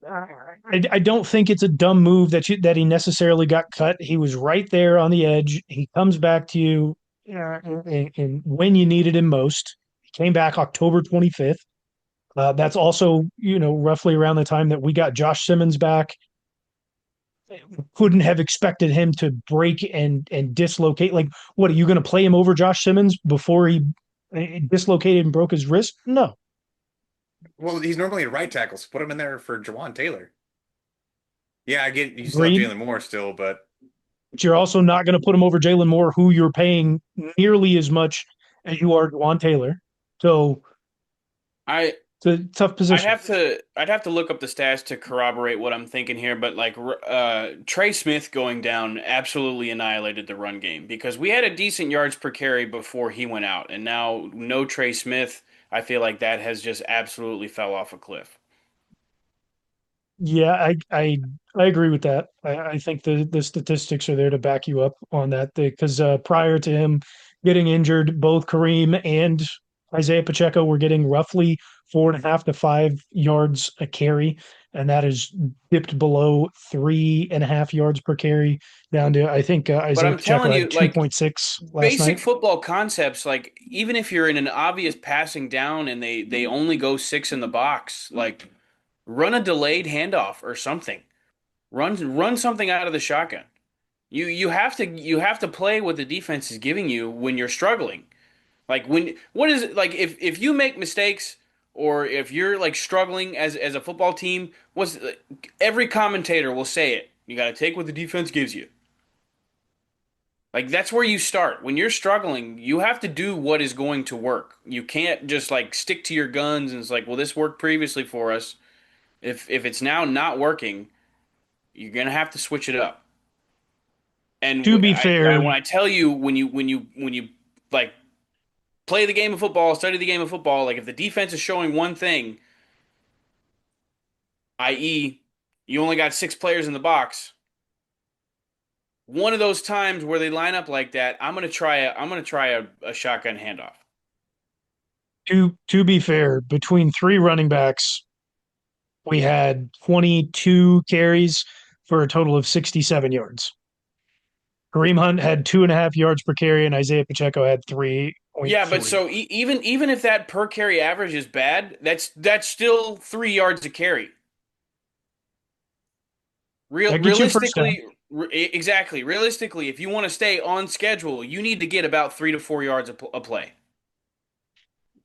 I don't think it's a dumb move that he necessarily got cut. He was right there on the edge. He comes back to you and when you needed him most. He came back October 25th. That's also, roughly around the time that we got Josh Simmons back. Couldn't have expected him to break and dislocate. Like, what are you going to play him over Josh Simmons before he dislocated and broke his wrist? No. Well, he's normally a right tackle, so put him in there for Jawan Taylor. Yeah, I get you still have Agreed. Jalen Moore still, but But you're also not going to put him over Jalen Moore, who you're paying nearly as much as you are Juan Taylor. So I it's a tough position. I'd have to look up the stats to corroborate what I'm thinking here, but like Trey Smith going down absolutely annihilated the run game because we had a decent yards per carry before he went out, and now no Trey Smith. I feel like that has just absolutely fell off a cliff. Yeah, I agree with that. I think the statistics are there to back you up on that because prior to him getting injured, both Kareem and Isaiah Pacheco were getting roughly 4.5 to 5 yards a carry, and that is dipped below 3.5 yards per carry down to I think But Isaiah I'm Pacheco telling had you, like 2.6 last basic night. football concepts, like even if you're in an obvious passing down and they only go six in the box, like run a delayed handoff or something. Run something out of the shotgun. You have to play what the defense is giving you when you're struggling. Like when what is it like if you make mistakes or if you're like struggling as a football team, what's every commentator will say it. You got to take what the defense gives you. Like that's where you start. When you're struggling, you have to do what is going to work. You can't just like stick to your guns and it's like, well, this worked previously for us. If it's now not working, you're gonna have to switch it up. And To be fair, when I tell you when you like play the game of football, study the game of football, like if the defense is showing one thing, i.e., you only got six players in the box, one of those times where they line up like that, I'm gonna try a shotgun handoff. to be fair, between three running backs, we had 22 carries for a total of 67 yards. Kareem Hunt had 2.5 yards per carry, and Isaiah Pacheco had Yeah, but 3.3. so even if that per carry average is bad, that's still 3 yards a carry. That gets you a first down. Realistically, exactly. Realistically, if you want to stay on schedule, you need to get about 3 to 4 yards a play.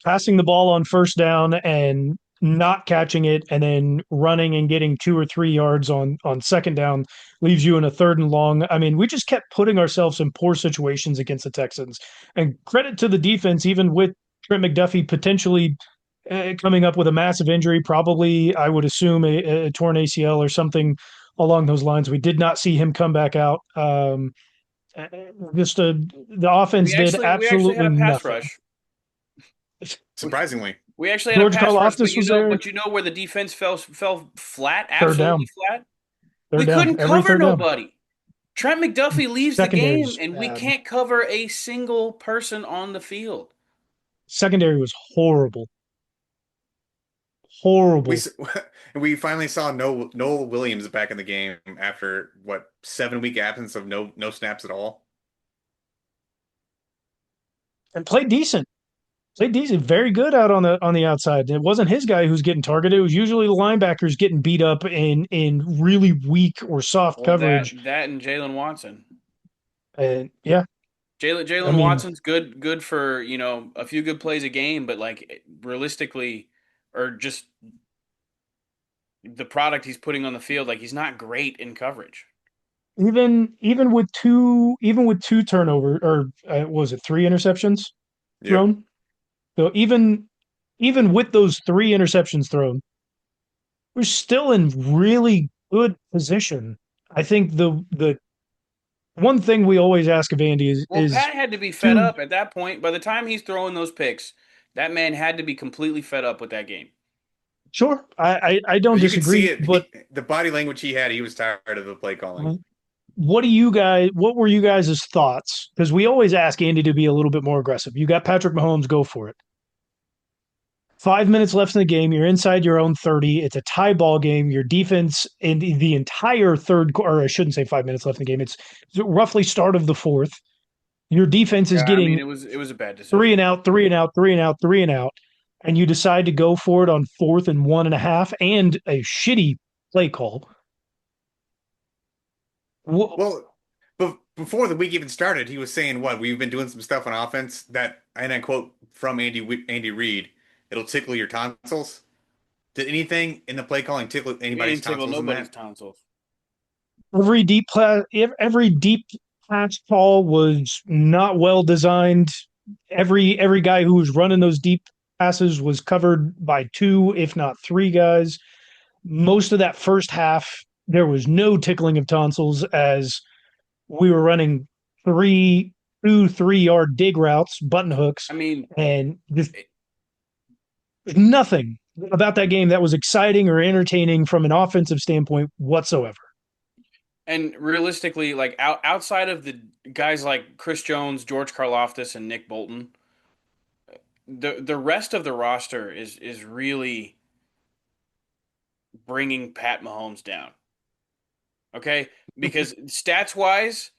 Passing the ball on first down and not catching it, and then running and getting 2 or 3 yards on second down leaves you in a third and long. I mean, we just kept putting ourselves in poor situations against the Texans. And credit to the defense, even with Trent McDuffie potentially coming up with a massive injury, probably I would assume a torn ACL or something along those lines. We did not see him come back out. Uh, just the offense did We actually had absolutely a pass nothing. rush. We, surprisingly, we actually had a George pass rush, Karlaftis was there. but you know where the defense fell flat, Third absolutely down, flat. We third down, couldn't every cover third down. nobody. Trent McDuffie leaves the game, Secondary's and we bad. can't cover a single person on the field. Secondary was horrible, we horrible. we finally saw Noel Williams back in the game after what 7 week absence of no snaps at all. And played decent. Played decent, very good out on the outside. It wasn't his guy who's getting targeted. It was usually the linebackers getting beat up in really weak or soft Well, coverage. that and Jalen Watson. And yeah, I Jalen mean, Watson's good for, a few good plays a game, but like realistically, or just the product he's putting on the field, like he's not great in coverage. even with two turnover or what was it, three interceptions Yep. thrown. So even with those three interceptions thrown, we're still in really good position. I think the one thing we always ask of Andy Well, is Pat had to be fed to up at that point. By the time he's throwing those picks, that man had to be completely fed up with that game. sure, I don't You could see disagree, it. but The body language he had, he was tired of the play calling. what were you guys' thoughts? Because we always ask Andy to be a little bit more aggressive. You got Patrick Mahomes, go for it. 5 minutes left in the game. You're inside your own 30. It's a tie ball game. Your defense in the entire third quarter, or I shouldn't say 5 minutes left in the game. It's roughly start of the fourth. Your defense is Yeah, I mean getting it was a bad three decision. and out, three and out, three and out, three and out, and you decide to go for it on 4th and 1.5 and a shitty play call. Well, but before the week even started, he was saying, "What we've been doing some stuff on offense that," and I quote from Andy Reid, "it'll tickle your tonsils." Did anything in the play calling tickle We anybody's didn't tickle tonsils in nobody's that? tonsils. Every deep pass call was not well designed. Every guy who was running those deep passes was covered by two, if not three guys. Most of that first half, there was no tickling of tonsils as we were running three, 2, 3 yard dig routes, button hooks, I mean, and just nothing about that game that was exciting or entertaining from an offensive standpoint whatsoever. and realistically, like outside of the guys like Chris Jones, George Karlaftis, and Nick Bolton, the rest of the roster is really bringing Pat Mahomes down. Okay, because stats wise,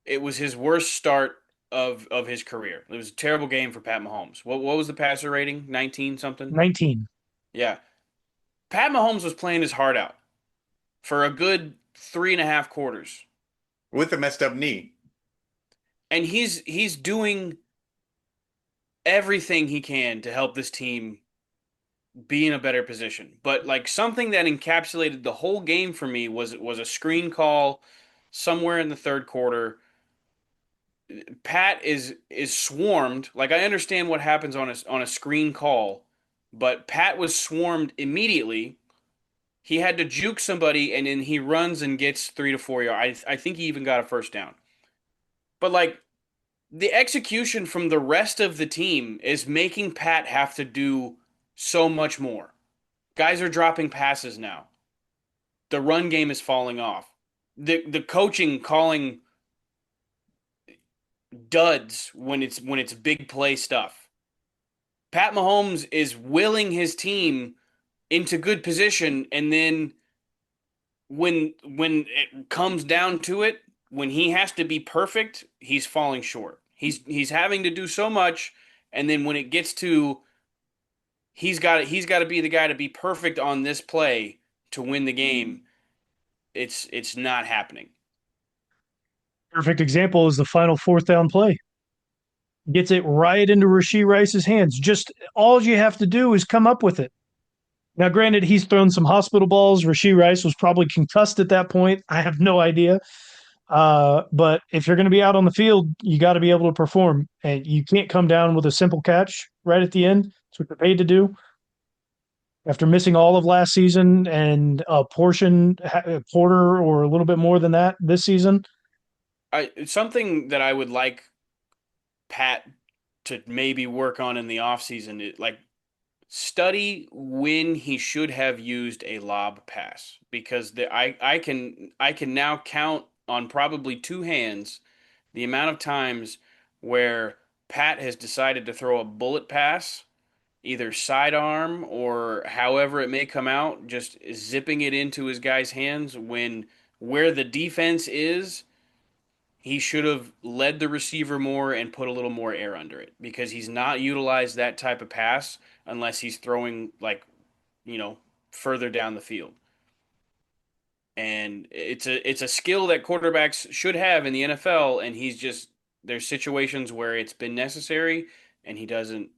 it was his worst start of his career. It was a terrible game for Pat Mahomes. What was the passer rating? 19 something. 19. Yeah, Pat Mahomes was playing his heart out for a good 3.5 quarters, With a messed up knee. and he's doing everything he can to help this team be in a better position. But like something that encapsulated the whole game for me was a screen call somewhere in the third quarter. Pat is swarmed. Like I understand what happens on a screen call, but Pat was swarmed immediately. He had to juke somebody, and then he runs and gets 3 to 4 yards. I think he even got a first down. But like the execution from the rest of the team is making Pat have to do so much more. Guys are dropping passes now. The run game is falling off. The coaching calling duds when it's big play stuff. Pat Mahomes is willing his team into good position, and then when it comes down to it, when he has to be perfect, he's falling short. He's having to do so much, and then when it gets to he's got to be the guy to be perfect on this play to win the game. It's not happening. Perfect example is the final fourth down play. Gets it right into Rashee Rice's hands. Just all you have to do is come up with it. Now, granted, he's thrown some hospital balls. Rashee Rice was probably concussed at that point. I have no idea. But if you're going to be out on the field, you got to be able to perform. And you can't come down with a simple catch right at the end. That's what you're paid to do. After missing all of last season and a quarter or a little bit more than that this season, I something that I would like Pat to maybe work on in the offseason, like study when he should have used a lob pass because I can now count on probably two hands the amount of times where Pat has decided to throw a bullet pass, either sidearm or however it may come out, just zipping it into his guy's hands when where the defense is, he should have led the receiver more and put a little more air under it because he's not utilized that type of pass unless he's throwing like, you know, further down the field. And it's a skill that quarterbacks should have in the NFL, and he's just there's situations where it's been necessary and he doesn't.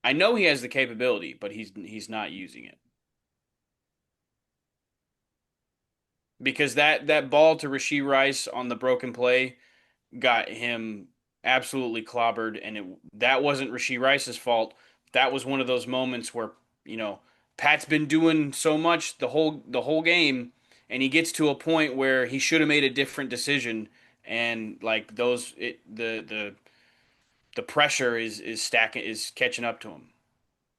I know he has the capability, but he's not using it. Because that ball to Rashee Rice on the broken play got him absolutely clobbered, and that wasn't Rashee Rice's fault. That was one of those moments where Pat's been doing so much the whole game, and he gets to a point where he should have made a different decision, and like the pressure is catching up to him.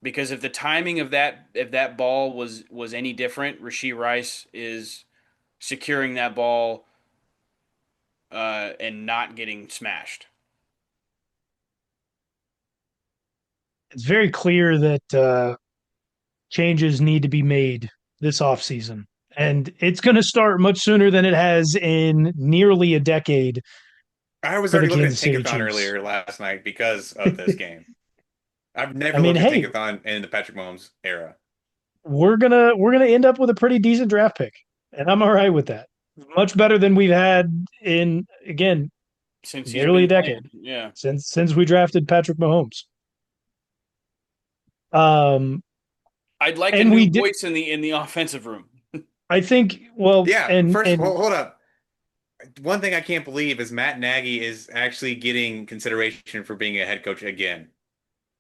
Because if the timing of that ball was any different, Rashee Rice is securing that ball and not getting smashed. it's very clear that changes need to be made this offseason. And it's going to start much sooner than it has in nearly a decade I was for the already looking at Kansas City Tankathon Chiefs. earlier last night because of this game. I've I never mean, looked at hey, Tankathon in the Patrick Mahomes era. we're gonna end up with a pretty decent draft pick, and I'm all right with that. much better than we've had in, again, since he's nearly a been decade playing. Yeah. since we drafted Patrick Mahomes. Um, I'd like a and new we did. voice in the offensive room. I think. Well, Yeah, first, and hold up. One thing I can't believe is Matt Nagy is actually getting consideration for being a head coach again.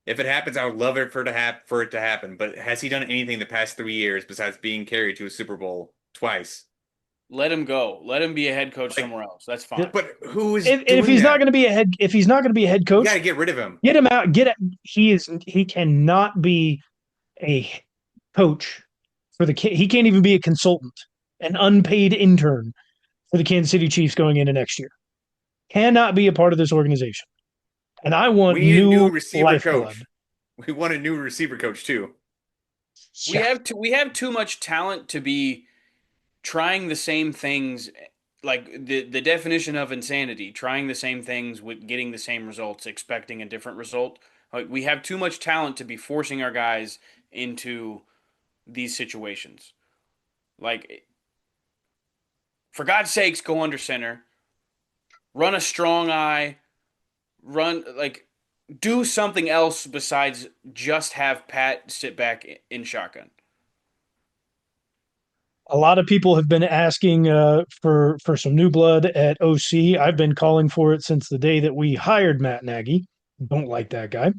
If it happens, I would love it for it to happen. But has he done anything the past 3 years besides being carried to a Super Bowl twice? Let him go. Let him be a head coach Like, somewhere else. That's fine. but who is if doing he's not going that? to be a head, if he's not going to be a head You got coach, to get rid of him. get him out. Get it. He cannot be a coach for the. He can't even be a consultant, an unpaid intern for the Kansas City Chiefs going into next year. Cannot be a part of this organization. And I want We need a new new receiver lifeblood. coach. We want a new receiver coach too. Yeah, We have too much talent to be trying the same things, like the definition of insanity, trying the same things with getting the same results, expecting a different result. Like we have too much talent to be forcing our guys into these situations. Like for God's sakes, go under center, run a strong eye, run like do something else besides just have Pat sit back in shotgun. a lot of people have been asking for some new blood at OC. I've been calling for it since the day that we hired Matt Nagy. Don't like that guy.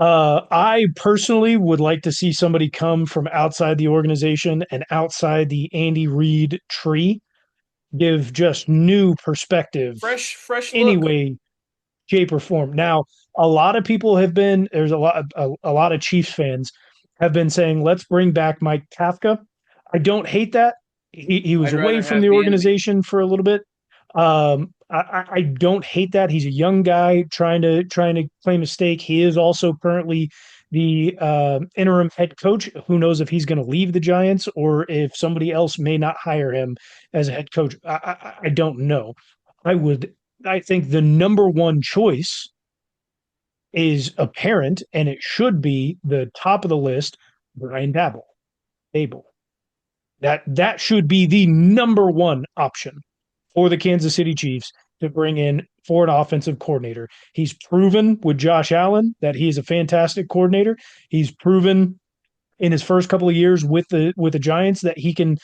I personally would like to see somebody come from outside the organization and outside the Andy Reid tree, give just new perspective, Fresh any look. way, shape, or form. Now, a lot of people have been there's a lot of Chiefs fans have been saying, let's bring back Mike Kafka. I don't hate that. He was I'd away rather from have the Bieniemy. organization for a little bit. I don't hate that. He's a young guy trying to claim a stake. He is also currently the interim head coach. Who knows if he's going to leave the Giants or if somebody else may not hire him as a head coach. I don't know. I would. I think the number one choice is apparent, and it should be the top of the list. Brian Dable. That should be the number one option for the Kansas City Chiefs to bring in for an offensive coordinator. He's proven with Josh Allen that he is a fantastic coordinator. He's proven in his first couple of years with the Giants that he can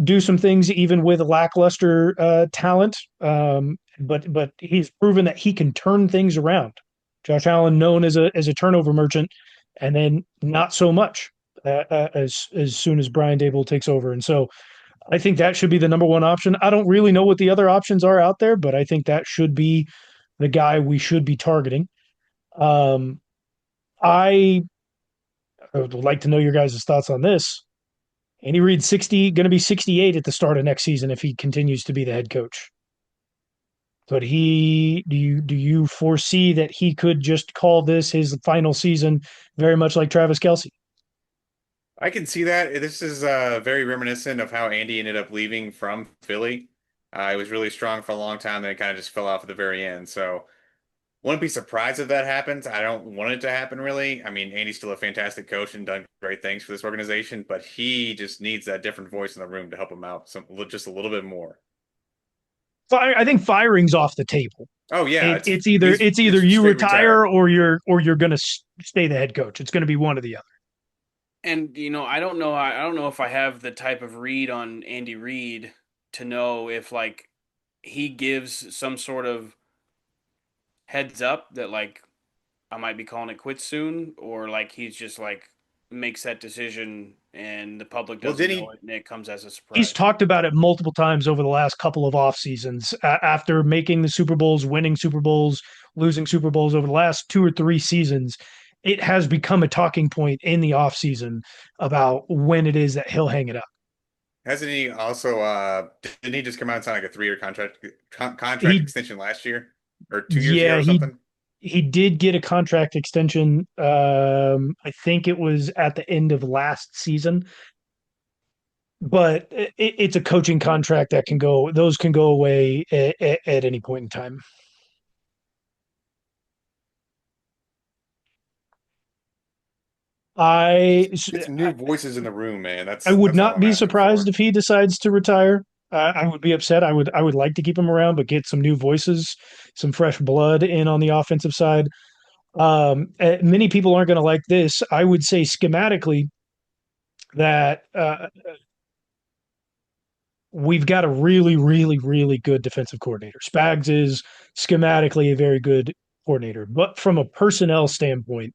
do some things even with lackluster talent. But he's proven that he can turn things around. Josh Allen, known as a turnover merchant, and then not so much as soon as Brian Dable takes over. And so I think that should be the number one option. I don't really know what the other options are out there, but I think that should be the guy we should be targeting. Um, I would like to know your guys' thoughts on this. Andy Reid 60 going to be 68 at the start of next season if he continues to be the head coach. But he do you foresee that he could just call this his final season, very much like Travis Kelsey? I can see that. This is very reminiscent of how Andy ended up leaving from Philly. It was really strong for a long time, then it kind of just fell off at the very end. So wouldn't be surprised if that happens. I don't want it to happen really. I mean, Andy's still a fantastic coach and done great things for this organization, but he just needs that different voice in the room to help him out just a little bit more. I think firing's off the table. Oh yeah, It's either it's you straight retire retire. or you're going to stay the head coach. It's going to be one or the other. And I don't know. I don't know if I have the type of read on Andy Reid to know if like he gives some sort of heads up that like I might be calling it quits soon, or like he's just like makes that decision and the public Well, doesn't did know he? it and it comes as a He's surprise. talked about it multiple times over the last couple of off seasons after making the Super Bowls, winning Super Bowls, losing Super Bowls over the last 2 or 3 seasons. It has become a talking point in the off season about when it is that he'll hang it up. Hasn't he also? Didn't he just come out and sign like a 3-year contract He, extension last year or 2 years ago yeah, or something? he did get a contract extension. I think it was at the end of last season, but it's a coaching contract that can go; those can go away at any point in time. I Get some new voices in the room, man. I That's would that's all not I'm be asking surprised for. if he decides to retire. I would be upset. I would like to keep him around, but get some new voices, some fresh blood in on the offensive side. Many people aren't going to like this. I would say schematically that we've got a really, really, really good defensive coordinator. Spags is schematically a very good coordinator, but from a personnel standpoint,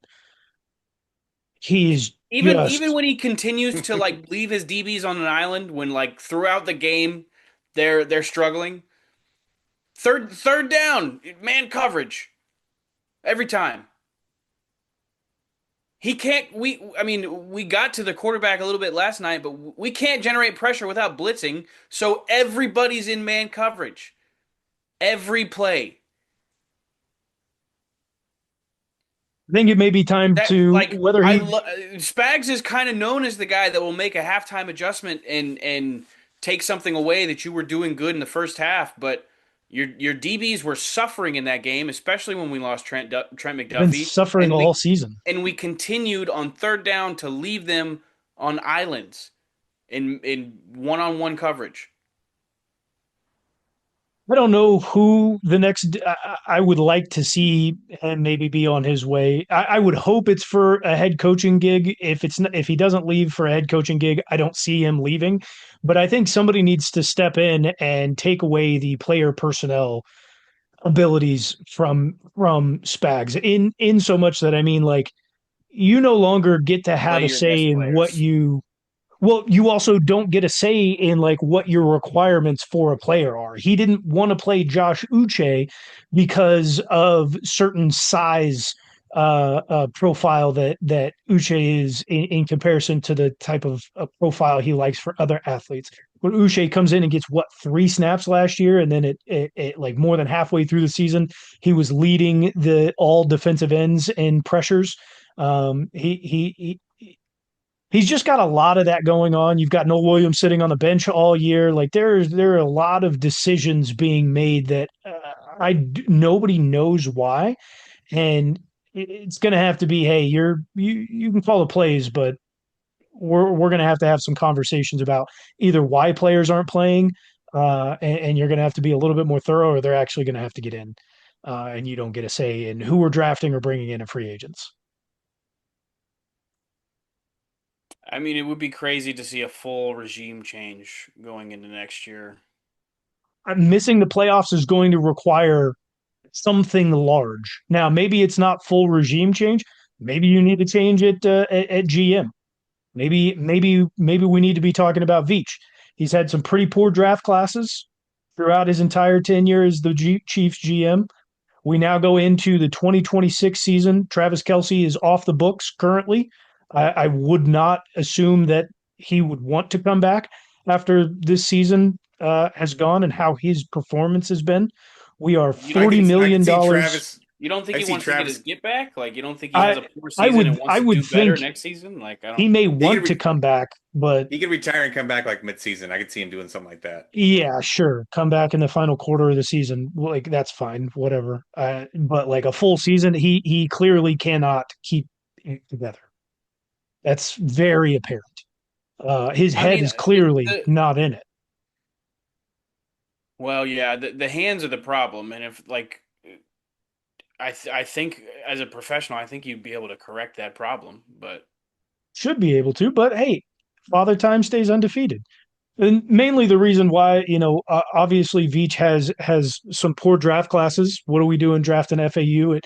he's Even just when he continues to like leave his DBs on an island when like throughout the game they're struggling. Third down, man coverage every time. He can't we I mean, we got to the quarterback a little bit last night, but we can't generate pressure without blitzing, so everybody's in man coverage. Every play. I think it may be time That to like whether he Spags is kind of known as the guy that will make a halftime adjustment and take something away that you were doing good in the first half, but your DBs were suffering in that game, especially when we lost Trent been McDuffie, suffering and all we season. and we continued on third down to leave them on islands in one-on-one coverage. I don't know who the next. I would like to see him maybe be on his way. I would hope it's for a head coaching gig. If it's if he doesn't leave for a head coaching gig, I don't see him leaving. But I think somebody needs to step in and take away the player personnel abilities from Spags. In so much that I mean, like you no longer get to have Play a your say best in what players. you well, you also don't get a say in like what your requirements for a player are. He didn't want to play Josh Uche because of certain size profile that Uche is in comparison to the type of profile he likes for other athletes. When Uche comes in and gets what 3 snaps last year, and then it like more than halfway through the season, he was leading the all defensive ends in pressures. He's just got a lot of that going on. You've got Noel Williams sitting on the bench all year. Like there are a lot of decisions being made that nobody knows why, and it's going to have to be, hey, you can call the plays, but we're going to have some conversations about either why players aren't playing, and you're going to have to be a little bit more thorough, or they're actually going to have to get in, and you don't get a say in who we're drafting or bringing in free agents. I mean, it would be crazy to see a full regime change going into next year. Missing the playoffs is going to require something large. Now, maybe it's not full regime change. Maybe you need to change it at GM. Maybe we need to be talking about Veach. He's had some pretty poor draft classes throughout his entire tenure as the Chiefs GM. We now go into the 2026 season. Travis Kelce is off the books currently. I would not assume that he would want to come back after this season has gone and how his performance has been. We are You I don't $40 can think I can million see dollars. Travis. you don't think I he can see wants to get his Travis. get back? Like you don't think he has I a poor I season and would wants I to would do better think next season? Like I he don't. may He could want to re, come back, but he could retire and come back like mid-season. I could see him doing something like that. yeah, sure, come back in the final quarter of the season. Like that's fine, whatever. But like a full season, he clearly cannot keep it together. That's very apparent. His I head mean, is clearly not in it. well, yeah, the hands are the problem, and if like I think as a professional, I think you'd be able to correct that problem, but Should be able to, but hey, Father Time stays undefeated. And mainly the reason why, obviously Veach has some poor draft classes. What are we doing drafting FAU at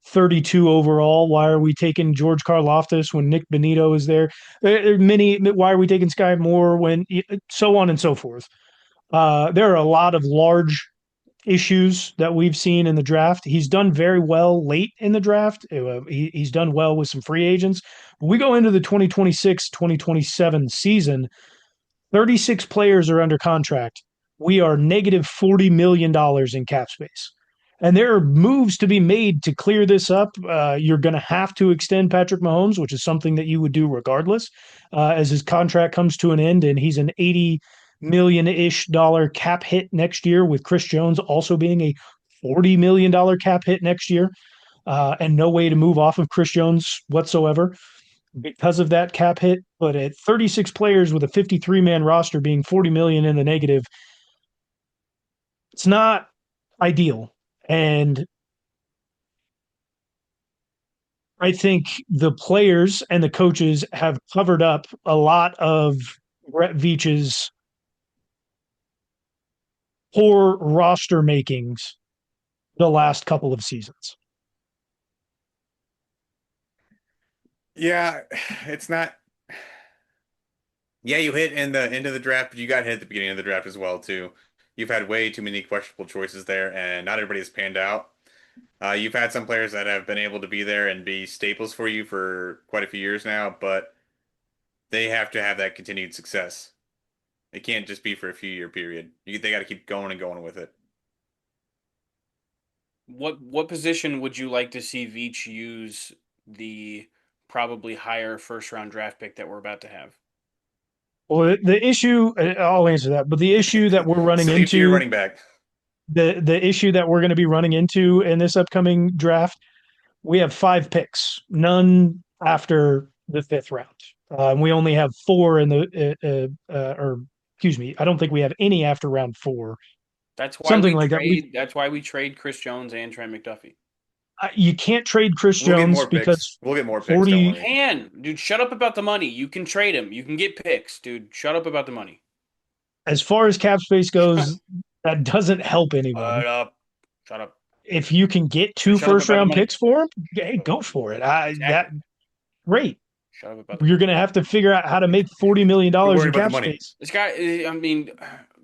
32 overall? Why are we taking George Karlaftis when Nick Benito is there? There are many. Why are we taking Sky Moore when so on and so forth? There are a lot of large issues that we've seen in the draft. He's done very well late in the draft. He's done well with some free agents. We go into the 2026 2027 season. 36 players are under contract. We are negative $40 million in cap space. And there are moves to be made to clear this up. You're going to have to extend Patrick Mahomes, which is something that you would do regardless, as his contract comes to an end. And he's an 80 million ish dollar cap hit next year, with Chris Jones also being a $40 million cap hit next year, and no way to move off of Chris Jones whatsoever because of that cap hit. But at 36 players with a 53-man roster being 40 million in the negative, It's not ideal. And I think the players and the coaches have covered up a lot of Brett Veach's poor roster makings the last couple of seasons. Yeah, it's not. Yeah, you hit in the end of the draft, but you got hit at the beginning of the draft as well too. You've had way too many questionable choices there, and not everybody has panned out. You've had some players that have been able to be there and be staples for you for quite a few years now, but they have to have that continued success. It can't just be for a few year period. They got to keep going and going with it. What position would you like to see Veach use the probably higher first round draft pick that we're about to have? Well, the issue, I'll answer that, but the issue that we're running Safety or into, running back. the issue that we're going to be running into in this upcoming draft, we have 5 picks, none after the 5th round. We only have 4 in or excuse me, I don't think we have any after round 4, That's why something we like that. trade. That's why we trade Chris Jones and Trent McDuffie. You can't trade Chris We'll get Jones more picks. because We'll get more picks. Don't 40, worry. Dude, shut up about the money. You can trade him. You can get picks, dude. Shut up about the money. as far as cap space goes, that doesn't help anyone. Shut up. Shut up. If you can get 2 Shut up first about the round money. picks for him, hey, go for it. That Exactly. great. Shut up about the You're money. going to have to figure out how to make $40 million We're worried in about the cap money. space. This guy, I mean,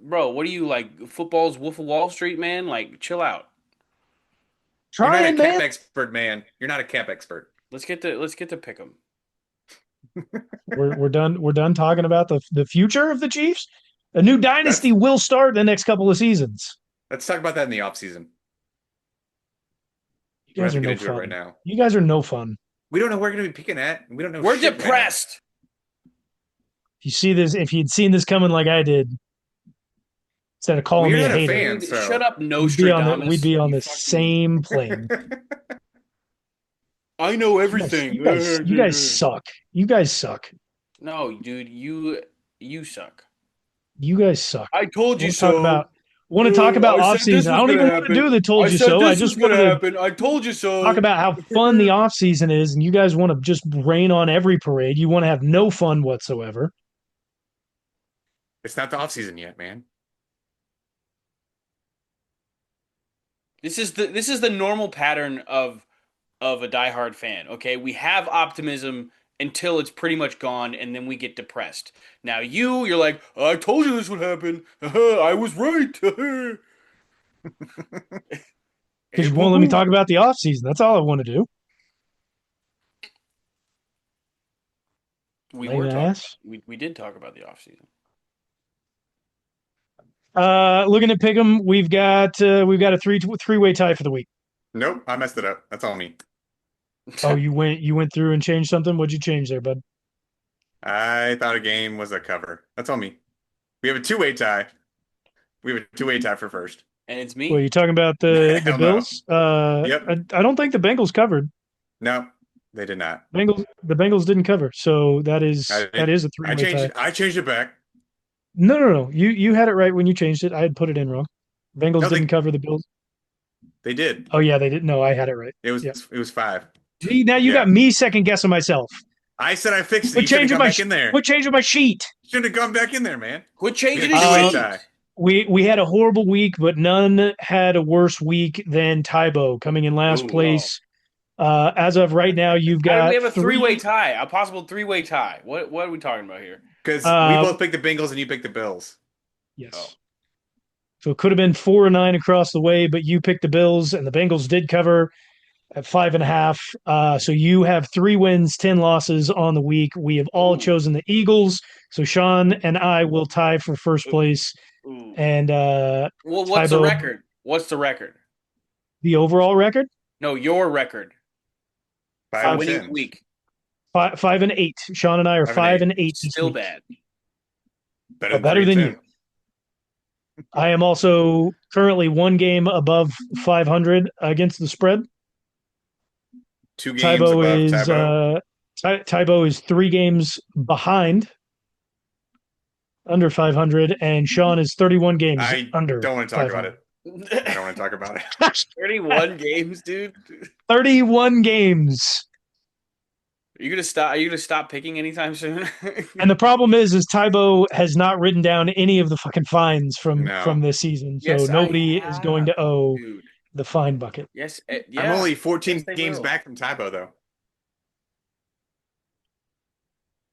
bro, what are you like? Football's Wolf of Wall Street, man? Like, chill out. You're not a Trying, cap man. expert, man. You're not a cap expert. Let's get to pick 'em. We're done. We're done talking about the future of the Chiefs. A new That's dynasty will start in the next couple of seasons. let's talk about that in the offseason. You We don't have guys to are get no into it right fun. now. You guys are no fun. We don't know where we're gonna be picking at. We don't know We're shit right now. depressed. If you see this, if you'd seen this coming like I did, instead of Well, calling you're me a not a hater, fan, Dude, so shut up, we'd Nostradamus. be on You the fucking. same plane. I know You guys, everything. you guys suck. You guys suck. No, dude, you suck. You guys suck. I told I you want to talk so. about want to talk about I off said this season. I was don't gonna even want to happen. do the told I you said so. I this was just gonna wanted to happen. I told you talk so. about how fun the off season is, and you guys want to just rain on every parade. You want to have no fun whatsoever. it's not the offseason yet, man. This is the normal pattern of a diehard fan. Okay, we have optimism until it's pretty much gone, and then we get depressed. Now you're like, I told you this would happen. I was right. Because Hey, you boo won't let me boo. talk about the off season. That's all I want to do. We Lame were talking. ass. We did talk about the offseason. Looking at Pick'em, we've got a three-way tie for the week. Nope, I messed it up. That's all me. Oh, you went through and changed something. What'd you change there, bud? I thought a game was a cover. That's all me. We have a two-way tie. We have a two-way tie for first. And it's Well, me. you talking about the Hell no. Bills? Yep. I don't think the Bengals covered. No, they did not. The Bengals didn't cover, so that I is did. a I three-way changed tie. it. I changed it back. No. You had it right when you changed it. I had put it in wrong. Bengals No, didn't cover the Bills. they did. Oh yeah, they didn't. No, I had it right. It was Yeah. it was 5. See, now you Yeah. got me second guessing myself. I said I fixed it. Quit You should have changing gone my back in there. quit changing my sheet. Should have gone back in there, man. Quit changing We his had a two-way sheet. tie. We had a horrible week, but none had a worse week than Tybo coming in last Ooh, place. As of right now, you've How did we got have a three. three-way tie? A possible three-way tie. What are we talking about here? Because we both picked the Bengals and you picked the Bills. Yes. Oh. So it could have been 4-9 across the way, but you picked the Bills, and the Bengals did cover at 5.5. So you have 3 wins, 10 losses on the week. We have all Ooh. chosen the Eagles. So Sean and I will tie for first place. Ooh. And Well, what's the Tybo, record? What's the record? the overall record, No, your record. 5 For and winning 10. the week. 5-8. Sean and I are 5-8 this Still week. bad. Better than Better 3 and than 10. you. I am also currently 1 game above 500 against the spread. 2 games above Tybo. Tybo is 3 games behind under 500, and Sean is 31 games I under don't want to talk about 500. it. I don't want to talk about it. 31 games, dude. 31 games. Are you gonna stop? Are you gonna stop picking anytime soon? And the problem is Tybo has not written down any of the fucking fines from No. this season, so Yes, I nobody is going have, to owe dude. the fine bucket. Yes, I'm yeah. only Yes, 14 they games will. back from Tybo, though.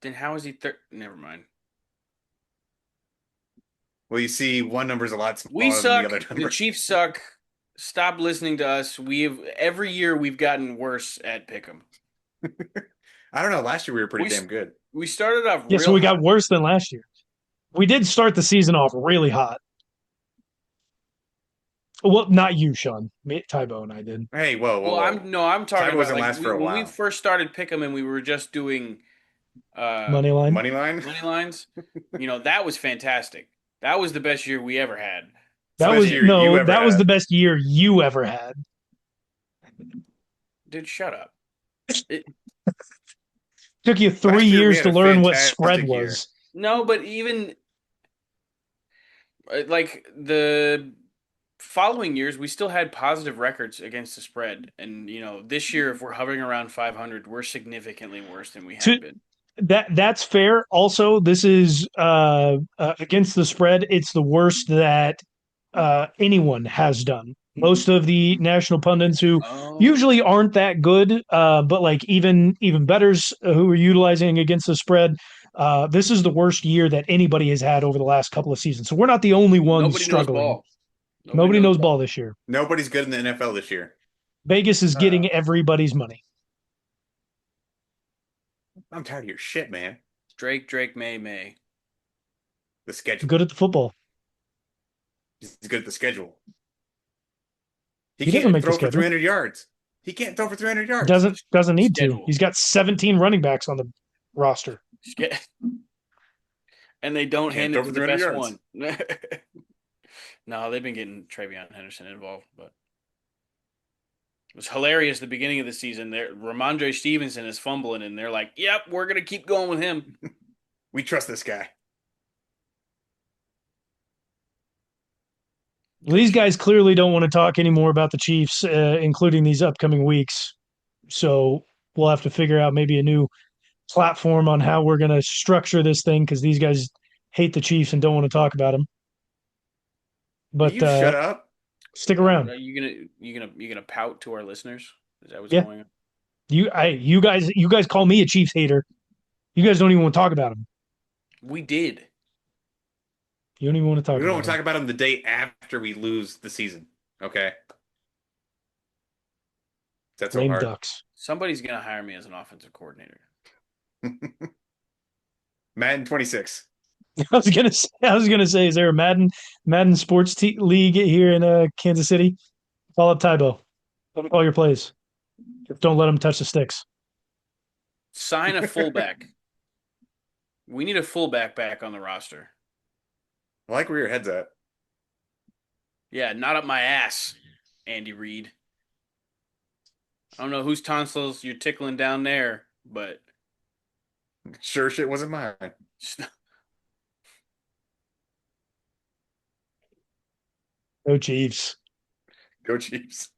Then how is he Never mind. Well, you see, one number is a lot We smaller than the other suck. The number. Chiefs suck. Stop listening to us. We've every year we've gotten worse at pick'em. I don't know. Last year we were pretty We damn good. we started off Yeah, so real we got hot. worse than last year. We did start the season off really hot. Well, not you, Sean. Tybo and I did. Hey, whoa, whoa, Well, whoa. I'm talking Tybo about doesn't like last for a when we while. first started pick'em and we were just doing Money line. Money line? money lines. That was fantastic. That was the best year we ever had. It's the That best was year you no, ever that was the had. best year you ever had. Dude, shut up. It, Took you three Last year we years had to a learn what spread fantastic year. was. no, but even like the following years, we still had positive records against the spread. And, this year, if we're hovering around 500, we're significantly worse than we To had been. that's fair. Also, this is against the spread. It's the worst that anyone has done. Most of the national pundits who Oh, usually aren't that good, but like even betters who are utilizing against the spread, this is the worst year that anybody has had over the last couple of seasons. So we're not the only ones nobody knows struggling. ball. Nobody Nobody knows knows ball. ball this year. Nobody's good in the NFL this year. Vegas is Uh, getting everybody's money. I'm tired of your shit, man. Drake, May. The schedule. Good at the football. He's good at the schedule. He He doesn't can't make the throw for schedule. 300 yards. He can't throw for 300 yards. Doesn't need to. Schedule. He's got 17 running backs on the roster. And they don't Can't hand throw it for to the 300 best yards. one. No, they've been getting Travion Henderson involved, but it was hilarious at the beginning of the season. Ramondre Stevenson is fumbling, and they're like, "Yep, we're gonna keep going with him." We trust this guy. Well, these guys clearly don't want to talk anymore about the Chiefs, including these upcoming weeks. So we'll have to figure out maybe a new platform on how we're going to structure this thing because these guys hate the Chiefs and don't want to talk about them. Will But you shut up? stick around. Are you gonna pout to our listeners? Is that what's Yeah, going on? you guys call me a Chiefs hater. You guys don't even want to talk about them. We did. You don't even want to talk We don't about want to talk them. about him the day after we lose the season. Okay? That's so Lame hard. ducks. Somebody's gonna hire me as an offensive coordinator. Madden 26. I was gonna say, is there a Madden Sports League here in Kansas City? Call up Tybo. Let him call your plays. Just don't let him touch the sticks. Sign a fullback. We need a fullback back on the roster. I like where your head's at. Yeah, not up my ass, Andy Reid. I don't know whose tonsils you're tickling down there, but Sure shit wasn't mine. Go Chiefs. Go Chiefs.